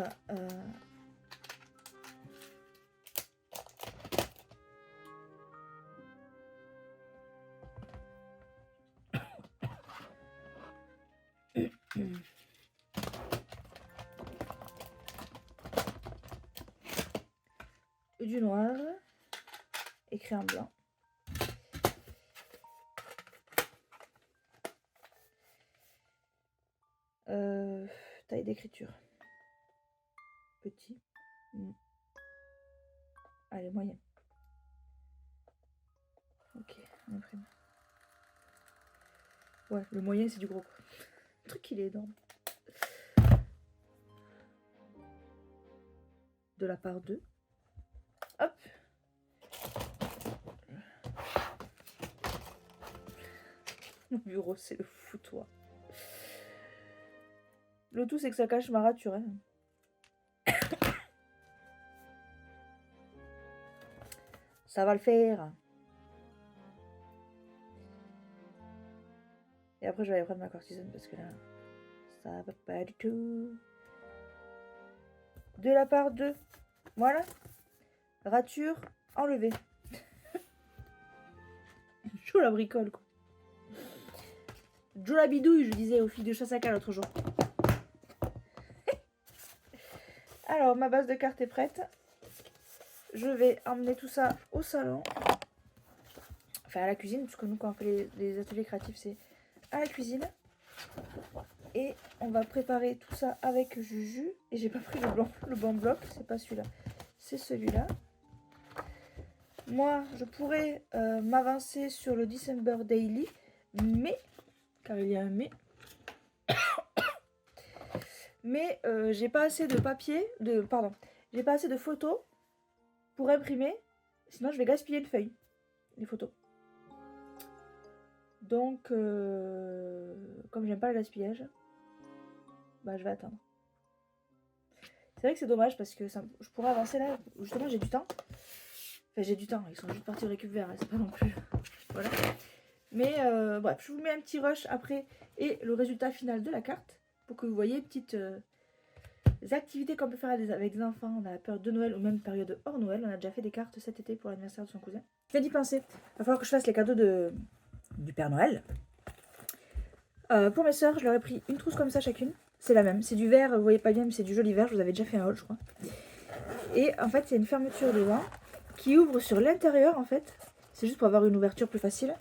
du noir, écrit en blanc. Taille d'écriture. Petit. Allez, moyen. Ok, on imprime. Ouais, le moyen c'est du gros quoi. Le truc il est énorme. De la part 2. Hop. Mon bureau, c'est le foutoir. Le tout, c'est que ça cache ma rature. Hein. Ça va le faire. Et après, je vais aller prendre ma cortisone parce que là, ça va pas du tout. De la part de... Voilà. Rature enlevée. Chaud la bricole, quoi. Joe la bidouille, je disais aux filles de Chassaka l'autre jour. Alors, ma base de cartes est prête. Je vais emmener tout ça au salon. Enfin, à la cuisine, parce que nous, quand on fait les ateliers créatifs, c'est à la cuisine. Et on va préparer tout ça avec Juju. Et j'ai pas pris le bon bloc, c'est pas celui-là. C'est celui-là. Moi, je pourrais m'avancer sur le December Daily, mais, car il y a un mais j'ai pas assez de papier, j'ai pas assez de photos pour imprimer, sinon je vais gaspiller une feuille, les photos. Donc, comme j'aime pas le gaspillage, bah je vais attendre. C'est vrai que c'est dommage parce que je pourrais avancer là, justement j'ai du temps. Enfin j'ai du temps, ils sont juste partis au récupérer, c'est pas non plus... Voilà. Mais bref, je vous mets un petit rush après et le résultat final de la carte pour que vous voyez petites activités qu'on peut faire avec des enfants dans la période de Noël ou même période hors Noël. On a déjà fait des cartes cet été pour l'anniversaire de son cousin. Je viens d'y penser. Il va falloir que je fasse les cadeaux du Père Noël. Pour mes soeurs, je leur ai pris une trousse comme ça chacune. C'est la même. C'est du vert, vous voyez pas bien, mais c'est du joli vert. Je vous avais déjà fait un haul, je crois. Et en fait, il y a une fermeture devant qui ouvre sur l'intérieur en fait. C'est juste pour avoir une ouverture plus facile.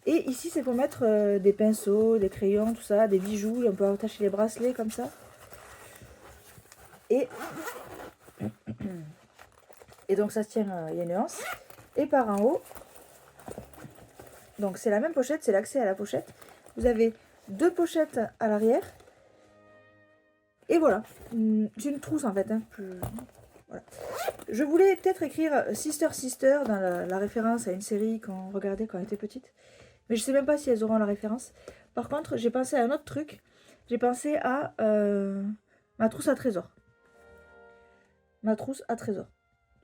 Et ici, c'est pour mettre des pinceaux, des crayons, tout ça, des bijoux. On peut attacher les bracelets comme ça. Et donc, ça se tient, il y a une anse. Et par en haut, donc c'est la même pochette, c'est l'accès à la pochette. Vous avez 2 pochettes à l'arrière. Et voilà. C'est une trousse en fait. Hein, voilà. Je voulais peut-être écrire Sister Sister dans la référence à une série qu'on regardait quand on était petite. Mais je sais même pas si elles auront la référence. Par contre, j'ai pensé à un autre truc. J'ai pensé à ma trousse à trésor. Ma trousse à trésor.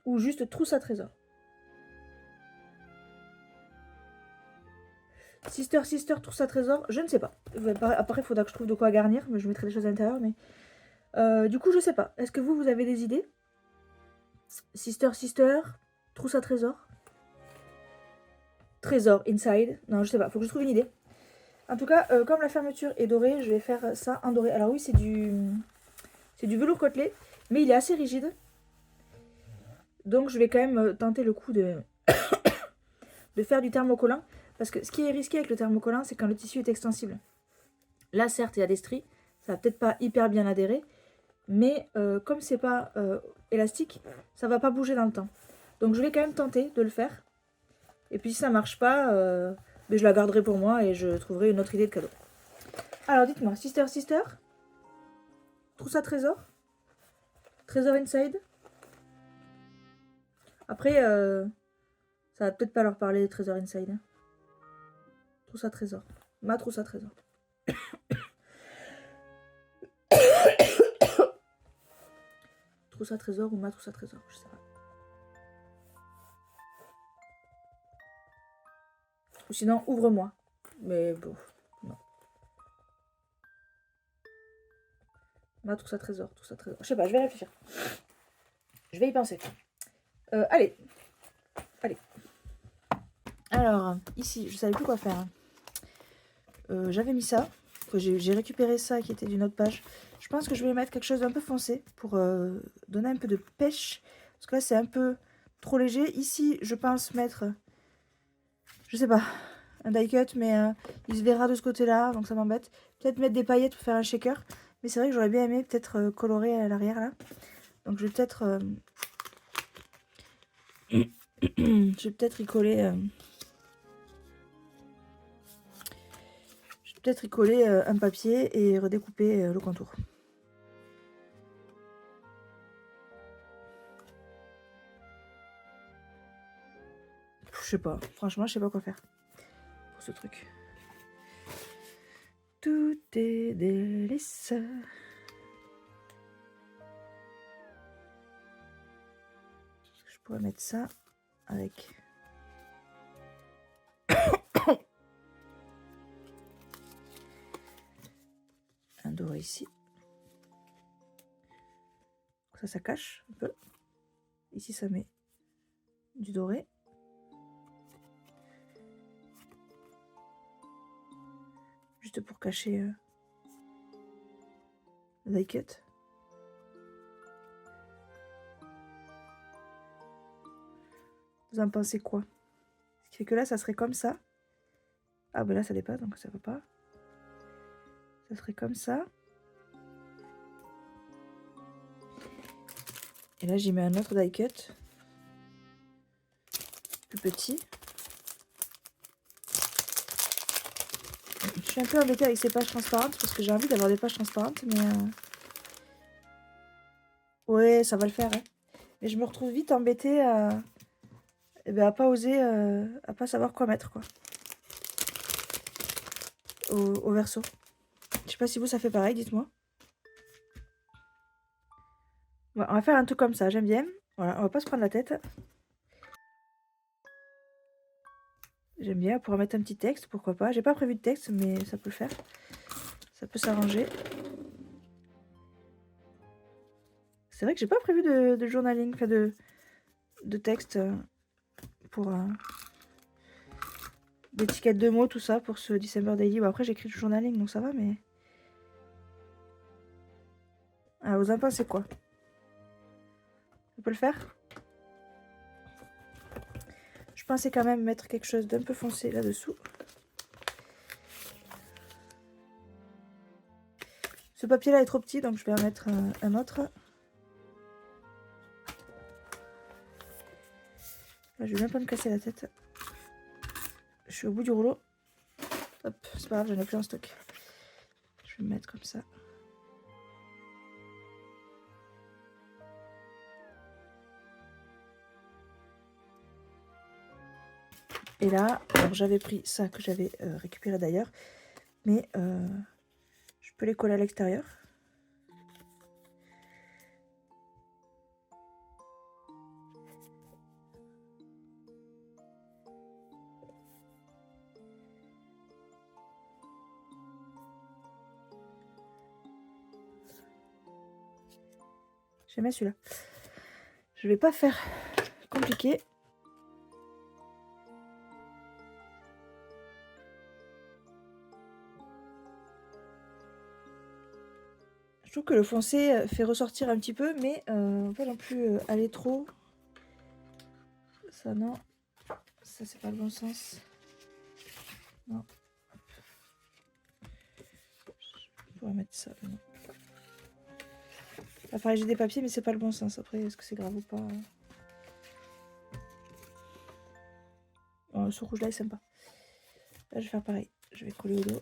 Ou juste trousse à trésor. Sister, sister, trousse à trésor, je ne sais pas. Après, il faudra que je trouve de quoi garnir, mais je mettrai des choses à l'intérieur. Mais du coup, je sais pas. Est-ce que vous avez des idées? Sister, sister, trousse à trésor. Trésor inside. Non, je sais pas. Faut que je trouve une idée. En tout cas, comme la fermeture est dorée, je vais faire ça en doré. Alors oui, c'est du velours côtelé, mais il est assez rigide. Donc je vais quand même tenter le coup de faire du thermocollant. Parce que ce qui est risqué avec le thermocollant, c'est quand le tissu est extensible. Là, certes, il y a des stries. Ça va peut-être pas hyper bien adhérer. Mais comme c'est pas élastique, ça va pas bouger dans le temps. Donc je vais quand même tenter de le faire. Et puis si ça marche pas, mais je la garderai pour moi et je trouverai une autre idée de cadeau. Alors dites-moi, sister, sister, trousse à trésor, trésor inside. Après, ça va peut-être pas leur parler trésor inside. Hein. Trousse à trésor, ma trousse à trésor. Trousse à trésor ou ma trousse à trésor, je sais pas. Ou sinon, ouvre-moi. Mais bon, non. Ma trousse à trésor, trousse à trésor. Je sais pas, je vais réfléchir. Je vais y penser. Allez. Alors, ici, je savais plus quoi faire. J'avais mis ça. J'ai récupéré ça qui était d'une autre page. Je pense que je vais mettre quelque chose d'un peu foncé pour donner un peu de pêche. Parce que là, c'est un peu trop léger. Ici, je pense mettre, je sais pas, un die cut, mais il se verra de ce côté-là, donc ça m'embête. Peut-être mettre des paillettes pour faire un shaker. Mais c'est vrai que j'aurais bien aimé peut-être colorer à l'arrière, là. Donc je vais peut-être... je vais peut-être y coller... peut-être y coller un papier et redécouper le contour. Je sais pas, franchement, je sais pas quoi faire pour ce truc. Tout est délice. Je pourrais mettre ça avec un doré ici. Ça cache un peu. Ici, ça met du doré. Juste pour cacher la die cut. Vous en pensez quoi? Ce qui fait que là, ça serait comme ça. Ah, ben là, ça l'est pas, donc ça va pas. Ça serait comme ça. Et là, j'y mets un autre die cut. Plus petit. Je suis un peu embêtée avec ces pages transparentes parce que j'ai envie d'avoir des pages transparentes, mais... Ouais, ça va le faire, hein. Mais je me retrouve vite embêtée à... Eh ben, à pas oser, à pas savoir quoi mettre, quoi. Au verso. Je sais pas si vous, ça fait pareil, dites-moi. Ouais, on va faire un truc comme ça, j'aime bien. Voilà, on va pas se prendre la tête. J'aime bien, on pourra mettre un petit texte, pourquoi pas. J'ai pas prévu de texte, mais ça peut le faire. Ça peut s'arranger. C'est vrai que j'ai pas prévu de journaling, enfin de texte pour d'étiquette de mots, tout ça, pour ce December Daily. Bon, après, j'écris du journaling, donc ça va, mais... Alors, vous en pensez quoi? Ça peut le faire? Je pensais quand même mettre quelque chose d'un peu foncé là-dessous. Ce papier-là est trop petit, donc je vais en mettre un autre. Là, je vais même pas me casser la tête. Je suis au bout du rouleau. Hop, c'est pas grave, j'en ai plus en stock. Je vais me mettre comme ça. Et là, alors j'avais pris ça que j'avais récupéré d'ailleurs, mais je peux les coller à l'extérieur. J'aime bien celui-là. Je vais pas faire compliqué. Je trouve que le foncé fait ressortir un petit peu, mais on va pas non plus aller trop. Ça non. Ça c'est pas le bon sens. Non. Je pourrais mettre ça. Non. Là, pareil, j'ai des papiers, mais c'est pas le bon sens. Après, est-ce que c'est grave ou pas? Ce rouge là est sympa. Là, je vais faire pareil. Je vais coller au dos.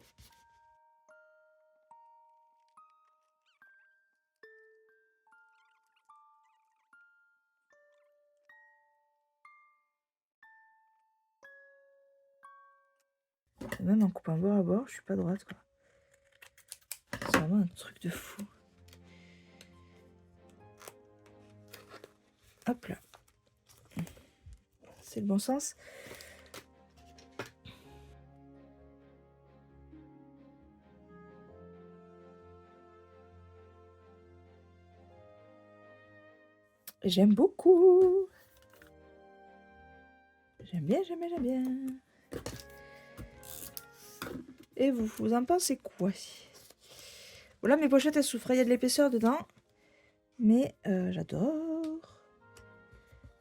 Et même en coupant bord à bord, je suis pas droite, quoi. C'est vraiment un truc de fou. Hop là. C'est le bon sens. J'aime beaucoup. J'aime bien, j'aime bien, j'aime bien. Et vous en pensez quoi? Voilà, mes pochettes, elles souffrent. Il y a de l'épaisseur dedans. Mais j'adore.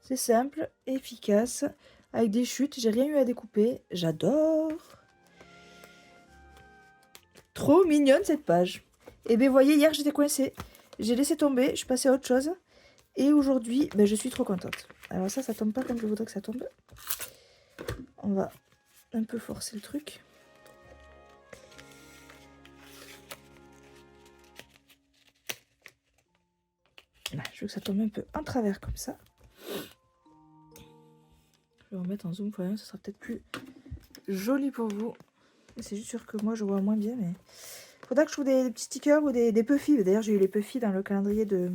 C'est simple, efficace. Avec des chutes, j'ai rien eu à découper. J'adore. Trop mignonne cette page. Et bien, voyez, hier, j'étais coincée. J'ai laissé tomber, je suis passée à autre chose. Et aujourd'hui, ben, je suis trop contente. Alors ça tombe pas comme je voudrais que ça tombe. On va un peu forcer le truc. Là, je veux que ça tombe un peu en travers comme ça. Je vais remettre en zoom pour rien, ce sera peut-être plus joli pour vous. C'est juste sûr que moi je vois moins bien, mais faudra que je trouve des petits stickers ou des puffy. D'ailleurs, j'ai eu les puffy dans le calendrier de...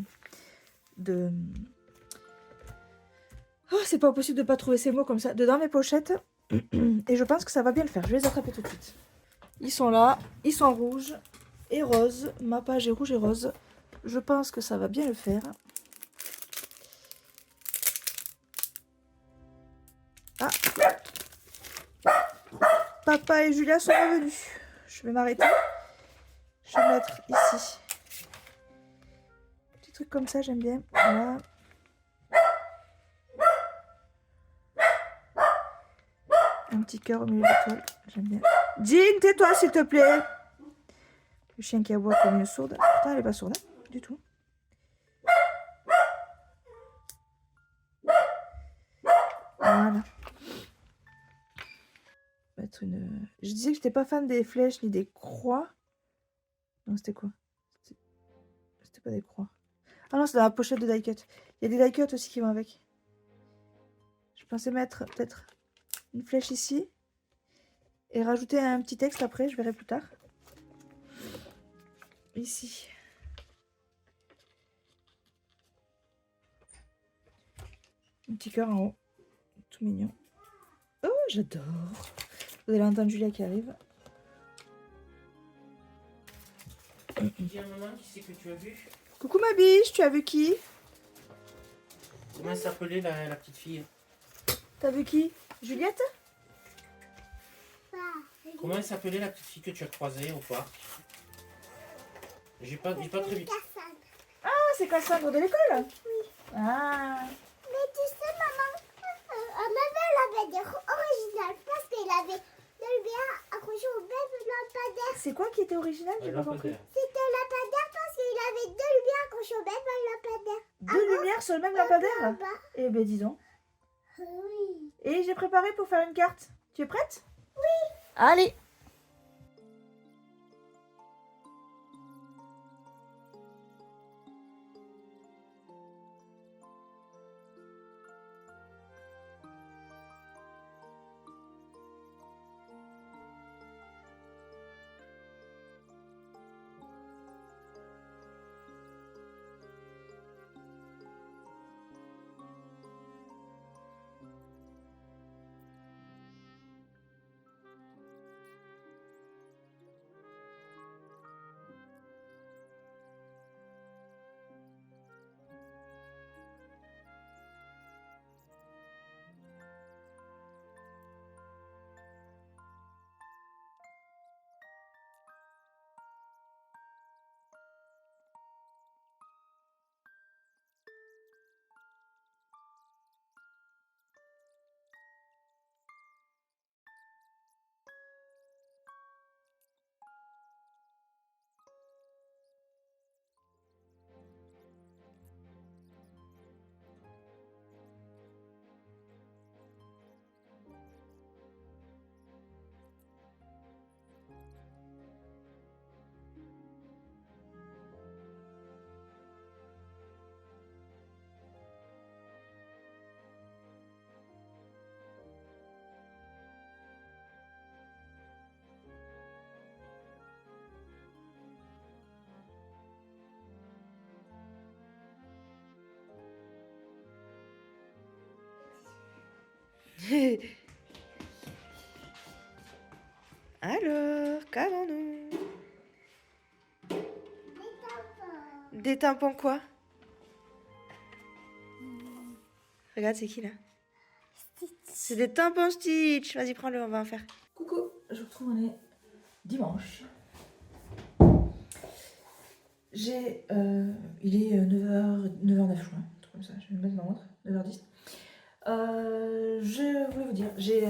Oh, c'est pas possible de pas trouver ces mots comme ça. Dans mes pochettes. Et je pense que ça va bien le faire. Je vais les attraper tout de suite. Ils sont là, ils sont rouges et roses. Ma page est rouge et rose. Je pense que ça va bien le faire. Ah, papa et Julia sont revenus. Je vais m'arrêter. Je vais mettre ici. Petit truc comme ça, j'aime bien. Voilà. Un petit cœur au milieu de l'étoile. J'aime bien. Jean, tais-toi s'il te plaît. Le chien qui aboie comme une sourde. Putain, elle est pas sourde, hein, du tout. Voilà. Mettre une... Je disais que j'étais pas fan des flèches ni des croix. Non, c'était quoi? C'était pas des croix. Ah non, c'est dans la pochette de die cut. Il y a des die cut aussi qui vont avec. Je pensais mettre peut-être une flèche ici. Et rajouter un petit texte après, je verrai plus tard. Ici. Un petit cœur en haut. Tout mignon. Oh, j'adore. Vous allez entendre Julia qui arrive. Dis à maman qui c'est que tu as vu. Coucou ma biche, tu as vu qui? Comment s'appelait la petite fille? T'as vu qui? Juliette? Comment elle s'appelait la petite fille que tu as croisée au parc? J'ai pas très vite. Ah, c'est Cassandre de l'école? Oui. Ah. Mais tu sais, maman, elle avait des originales parce qu'elle avait le bien accroché au bébé lampadaire. C'est quoi qui était original? J'ai pas compris. C'était un lampadaire parce qu'il avait deux lumières accrochées au bébé lampadaire. Deux lumières sur le même lampadaire? Là-bas. Eh ben dis donc. Oui. Et j'ai préparé pour faire une carte. Tu es prête? Oui. Allez. Alors, qu'avons-nous? Des tampons quoi? Regarde, c'est qui là? C'est des tampons Stitch. Vas-y, prends-le, on va en faire. Coucou, je vous retrouve, on est dimanche. J'ai... il est 9h09, je crois. Un truc comme ça, je vais mettre ma montre. 9h10. Je voulais vous dire, j'ai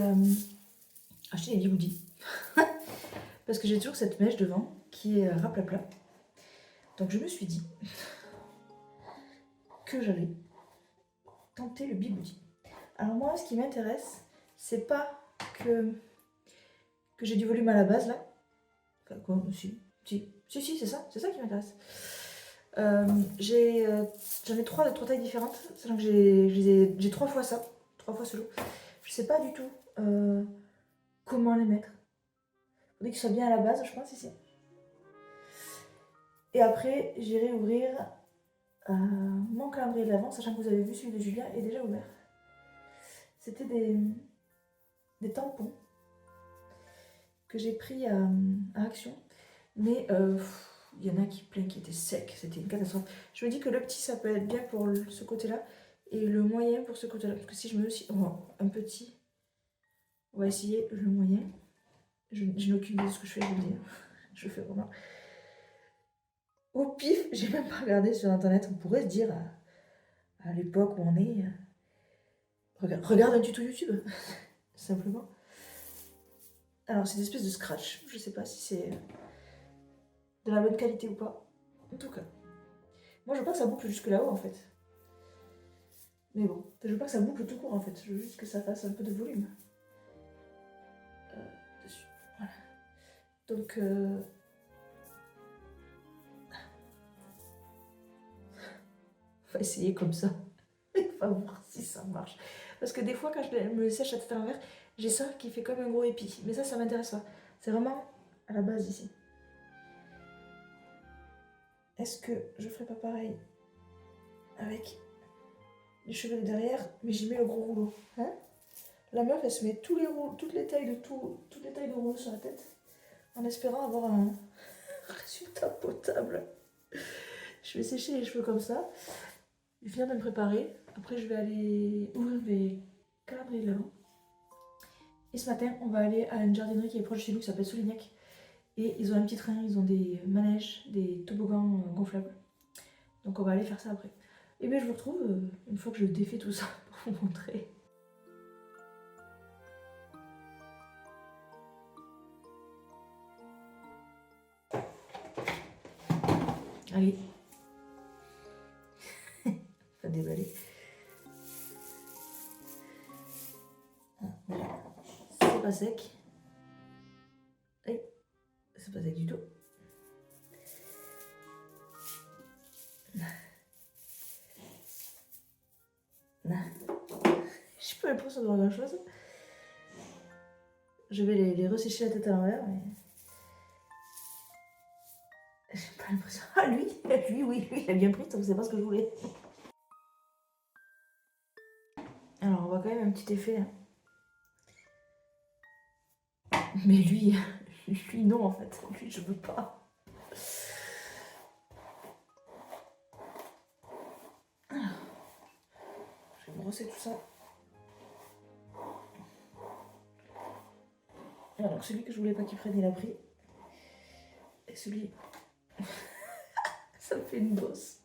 acheté des bigoudis. Parce que j'ai toujours cette mèche devant qui est raplapla. Donc je me suis dit que j'allais tenter le bigoudi. Alors moi, ce qui m'intéresse, c'est pas que j'ai du volume à la base là. Enfin quoi, si, c'est ça qui m'intéresse. J'en ai trois de trois tailles différentes, sachant que j'ai 3 fois ça, 3 fois ce lot. Je sais pas du tout comment les mettre. faudrait qu'il soit bien à la base, je pense, ici. Et après, j'irai ouvrir mon calendrier de l'Avent, sachant que vous avez vu celui de Julien est déjà ouvert. C'était des tampons que j'ai pris à Action. Mais il y en a plein qui étaient secs, c'était une catastrophe. Je me dis que le petit, ça peut être bien pour ce côté-là. Et le moyen pour ce côté-là. Parce que si je me suis... Oh, un petit... On va essayer le moyen. Je n'ai aucune idée de ce que je fais, je vous le dis. Je fais vraiment... Au pif, j'ai même pas regardé sur internet. On pourrait se dire, à l'époque où on est... regarde un tuto YouTube. Simplement. Alors, c'est une espèce de scratch. Je sais pas si c'est de la bonne qualité ou pas. En tout cas. Moi, je veux pas que ça boucle jusque là-haut, en fait. Mais bon, je veux pas que ça boucle tout court, en fait. Je veux juste que ça fasse un peu de volume. Dessus. Voilà. Donc, on va essayer comme ça. On va voir si ça marche. Parce que des fois, quand je me sèche la tête à l'envers, j'ai ça qui fait comme un gros épi. Mais ça m'intéresse pas. C'est vraiment à la base ici. Est-ce que je ferais pas pareil avec les cheveux de derrière, mais j'y mets le gros rouleau, hein? La meuf, elle se met toutes les tailles de rouleau sur la tête, en espérant avoir un résultat potable. Je vais sécher les cheveux comme ça, je vais finir de me préparer. Après, je vais aller ouvrir mes calendriers de l'Avent. Et ce matin, on va aller à une jardinerie qui est proche de chez nous, qui s'appelle Soulignac. Et ils ont un petit train, ils ont des manèges, des toboggans gonflables. Donc on va aller faire ça après. Et bien je vous retrouve une fois que je défais tout ça pour vous montrer. Allez. Pas déballer. Ah, voilà. C'est pas sec. Oui. C'est pas sec du tout. J'ai pas l'impression de voir grand chose. Je vais les ressécher la tête à l'envers, mais... J'ai pas l'impression... Ah lui, oui, lui, il a bien pris, donc c'est pas ce que je voulais. Alors, on voit quand même un petit effet. Hein. Mais lui non en fait. Lui, je veux pas. Alors, je vais brosser tout ça. Alors, celui que je voulais pas qu'il prenne, il a pris. Et celui... ça me fait une bosse.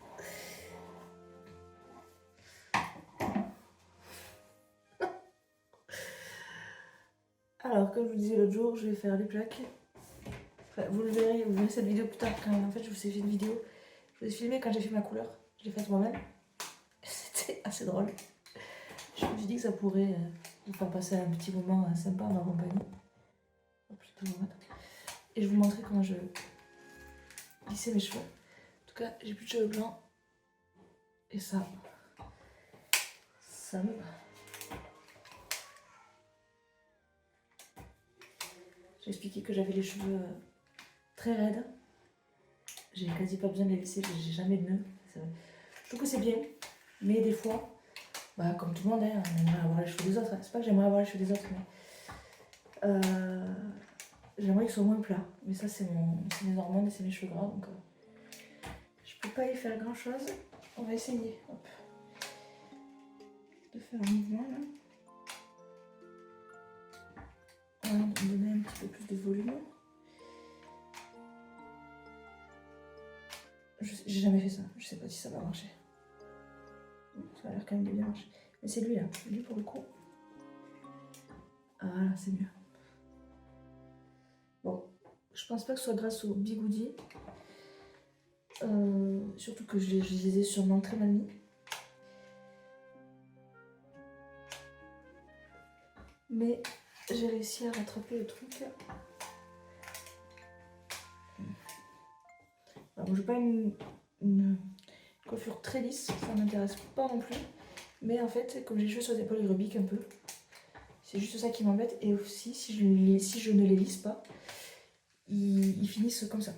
Alors, comme je vous disais l'autre jour, je vais faire les plaques. Enfin, vous le verrez, vous verrez cette vidéo plus tard quand en fait je vous ai fait une vidéo. Je vous ai filmé quand j'ai fait ma couleur. Je l'ai faite moi-même. C'était assez drôle. Je me suis dit que ça pourrait vous faire passer un petit moment sympa en ma compagnie. Et je vous montrer comment je lissais mes cheveux. En tout cas, j'ai plus de cheveux blancs. Et ça me va. J'ai expliqué que j'avais les cheveux très raides. J'ai quasi pas besoin de les lisser, j'ai jamais de nœuds. Je trouve que c'est bien, mais des fois, bah, comme tout le monde, hein, on aimerait avoir les cheveux des autres. C'est pas que j'aimerais avoir les cheveux des autres, mais j'aimerais qu'ils soient moins plats. Mais ça, c'est mes hormones et c'est mes cheveux gras, donc je peux pas y faire grand chose. On va essayer, hop, de faire un mouvement là. Voilà, de donner un petit peu plus de volume. J'ai jamais fait ça, je sais pas si ça va marcher. Ça a l'air quand même de bien marcher. Mais c'est lui là, lui pour le coup. Ah voilà, c'est mieux. Bon, je pense pas que ce soit grâce au bigoudi. Surtout que je les ai sûrement très mal mis. Mais j'ai réussi à rattraper le truc. Alors, je veux pas une coiffure très lisse, ça m'intéresse pas non plus. Mais en fait, comme j'ai les cheveux sur les épaules, ils rebiquent un peu. C'est juste ça qui m'embête. Et aussi, si je ne les lisse pas, ils finissent comme ça.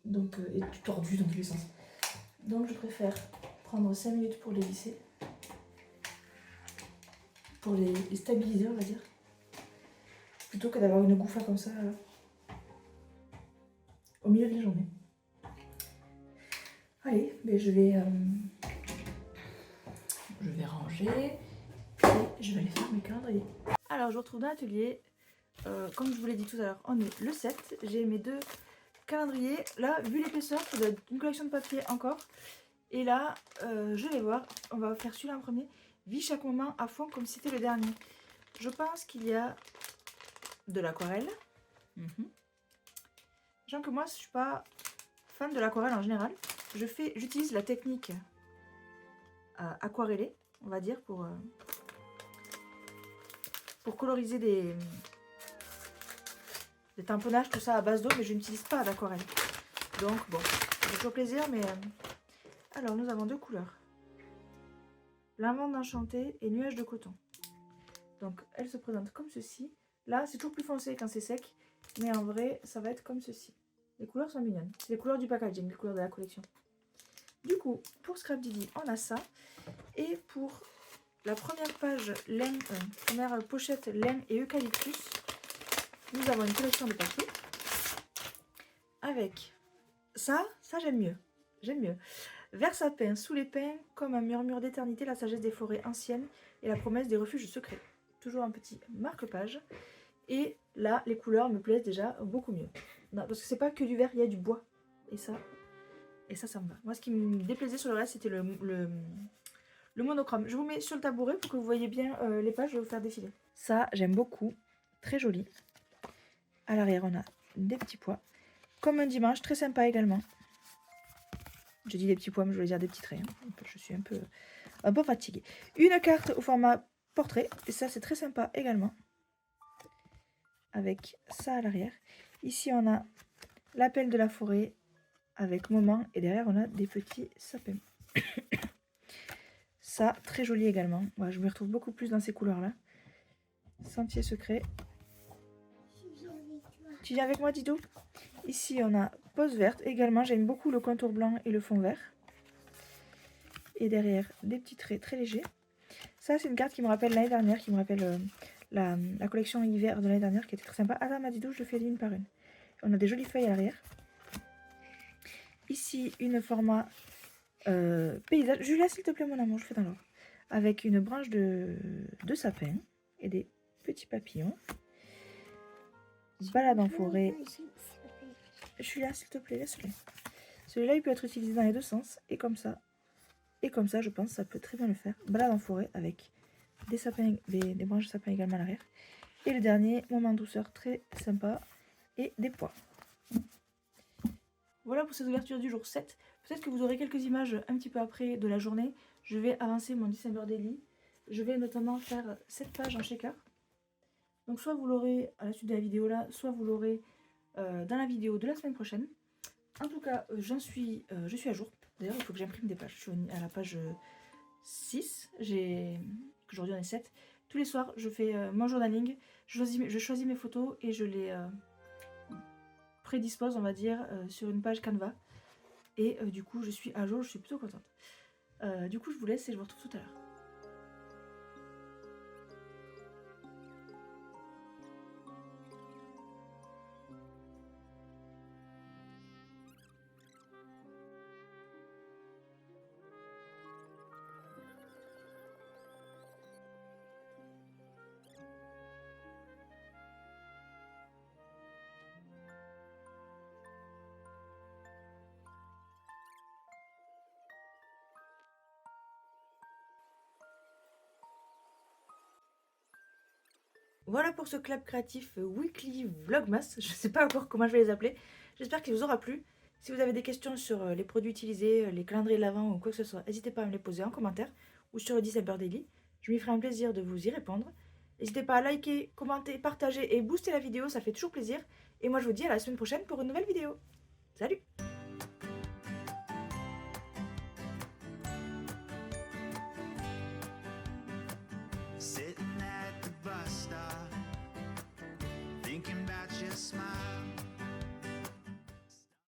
Donc, et tordus dans tous les sens. Donc je préfère prendre 5 minutes pour les lisser. Pour les stabiliser, on va dire. Plutôt que d'avoir une gouffa comme ça au milieu de la journée. Allez, mais je vais ranger et je vais aller faire mes calendriers. Alors je vous retrouve dans l'atelier. Comme je vous l'ai dit tout à l'heure, on est le 7. J'ai mes 2 calendriers. Là, vu l'épaisseur, ça doit être une collection de papier encore. Et là, je vais voir. On va faire celui-là en premier. Vis chaque moment à fond comme si c'était le dernier. Je pense qu'il y a de l'aquarelle. Genre que moi, je suis pas fan de l'aquarelle en général. J'utilise la technique aquarellée, on va dire, pour coloriser des tamponnages, tout ça à base d'eau, mais je n'utilise pas d'aquarelle. Donc bon, c'est toujours plaisir, mais... Alors, nous avons 2 couleurs. Lavande enchantée et nuage de coton. Donc, elle se présente comme ceci. Là, c'est toujours plus foncé quand c'est sec, mais en vrai, ça va être comme ceci. Les couleurs sont mignonnes. C'est les couleurs du packaging, les couleurs de la collection. Du coup, pour Scrap Didi, on a ça. Et pour la première page laine, première pochette laine et eucalyptus, nous avons une collection de papier. Avec ça j'aime mieux. J'aime mieux. Vert sapin, sous les pins, comme un murmure d'éternité, la sagesse des forêts anciennes et la promesse des refuges secrets. Toujours un petit marque-page. Et là, les couleurs me plaisent déjà beaucoup mieux. Non, parce que c'est pas que du vert, il y a du bois. Et ça me va. Moi, ce qui me déplaisait sur le reste, c'était le monochrome. Je vous mets sur le tabouret pour que vous voyez bien les pages, je vais vous faire défiler. Ça, j'aime beaucoup. Très joli. À l'arrière, on a des petits pois. Comme un dimanche, très sympa également. Je dis des petits pois, mais je voulais dire des petits traits. Hein. Je suis un peu fatiguée. Une carte au format portrait. Et ça, c'est très sympa également. Avec ça à l'arrière. Ici, on a l'appel de la forêt avec moment. Et derrière, on a des petits sapins. Ça, très joli également. Ouais, je me retrouve beaucoup plus dans ces couleurs-là. Sentier secret. Tu viens avec moi, Didou? Ici, on a pose verte. Également, j'aime beaucoup le contour blanc et le fond vert. Et derrière, des petits traits très légers. Ça, c'est une carte qui me rappelle l'année dernière, qui me rappelle la collection hiver de l'année dernière, qui était très sympa. Attends, Didou, je le fais une par une. On a des jolies feuilles à l'arrière. Ici, une format paysage. Julia, s'il te plaît, mon amour, je fais dans l'ordre. Avec une branche de sapin et des petits papillons. Balade en forêt. Julia, s'il te plaît, laisse-le. Celui-là, il peut être utilisé dans les deux sens. Et comme ça, je pense, ça peut très bien le faire. Balade en forêt avec des sapins, des branches de sapin également à l'arrière. Et le dernier, moment douceur, très sympa. Et des pois. Voilà pour cette ouverture du jour 7. Peut-être que vous aurez quelques images un petit peu après de la journée. Je vais avancer mon December Daily. Je vais notamment faire cette page en shaker. Donc soit vous l'aurez à la suite de la vidéo là, soit vous l'aurez dans la vidéo de la semaine prochaine. En tout cas, je suis à jour. D'ailleurs, il faut que j'imprime des pages. Je suis à la page 6. Aujourd'hui, on est 7. Tous les soirs, je fais mon journaling. Je choisis mes photos et je les prédispose, on va dire, sur une page Canva. Et du coup, je suis à jour. Je suis plutôt contente. Du coup, je vous laisse et je vous retrouve tout à l'heure. Voilà pour ce club créatif Weekly Vlogmas. Je ne sais pas encore comment je vais les appeler. J'espère qu'il vous aura plu. Si vous avez des questions sur les produits utilisés, les calendriers de l'Avent ou quoi que ce soit, n'hésitez pas à me les poser en commentaire ou sur le December Daily. Je m'y ferai un plaisir de vous y répondre. N'hésitez pas à liker, commenter, partager et booster la vidéo, ça fait toujours plaisir. Et moi je vous dis à la semaine prochaine pour une nouvelle vidéo. Salut!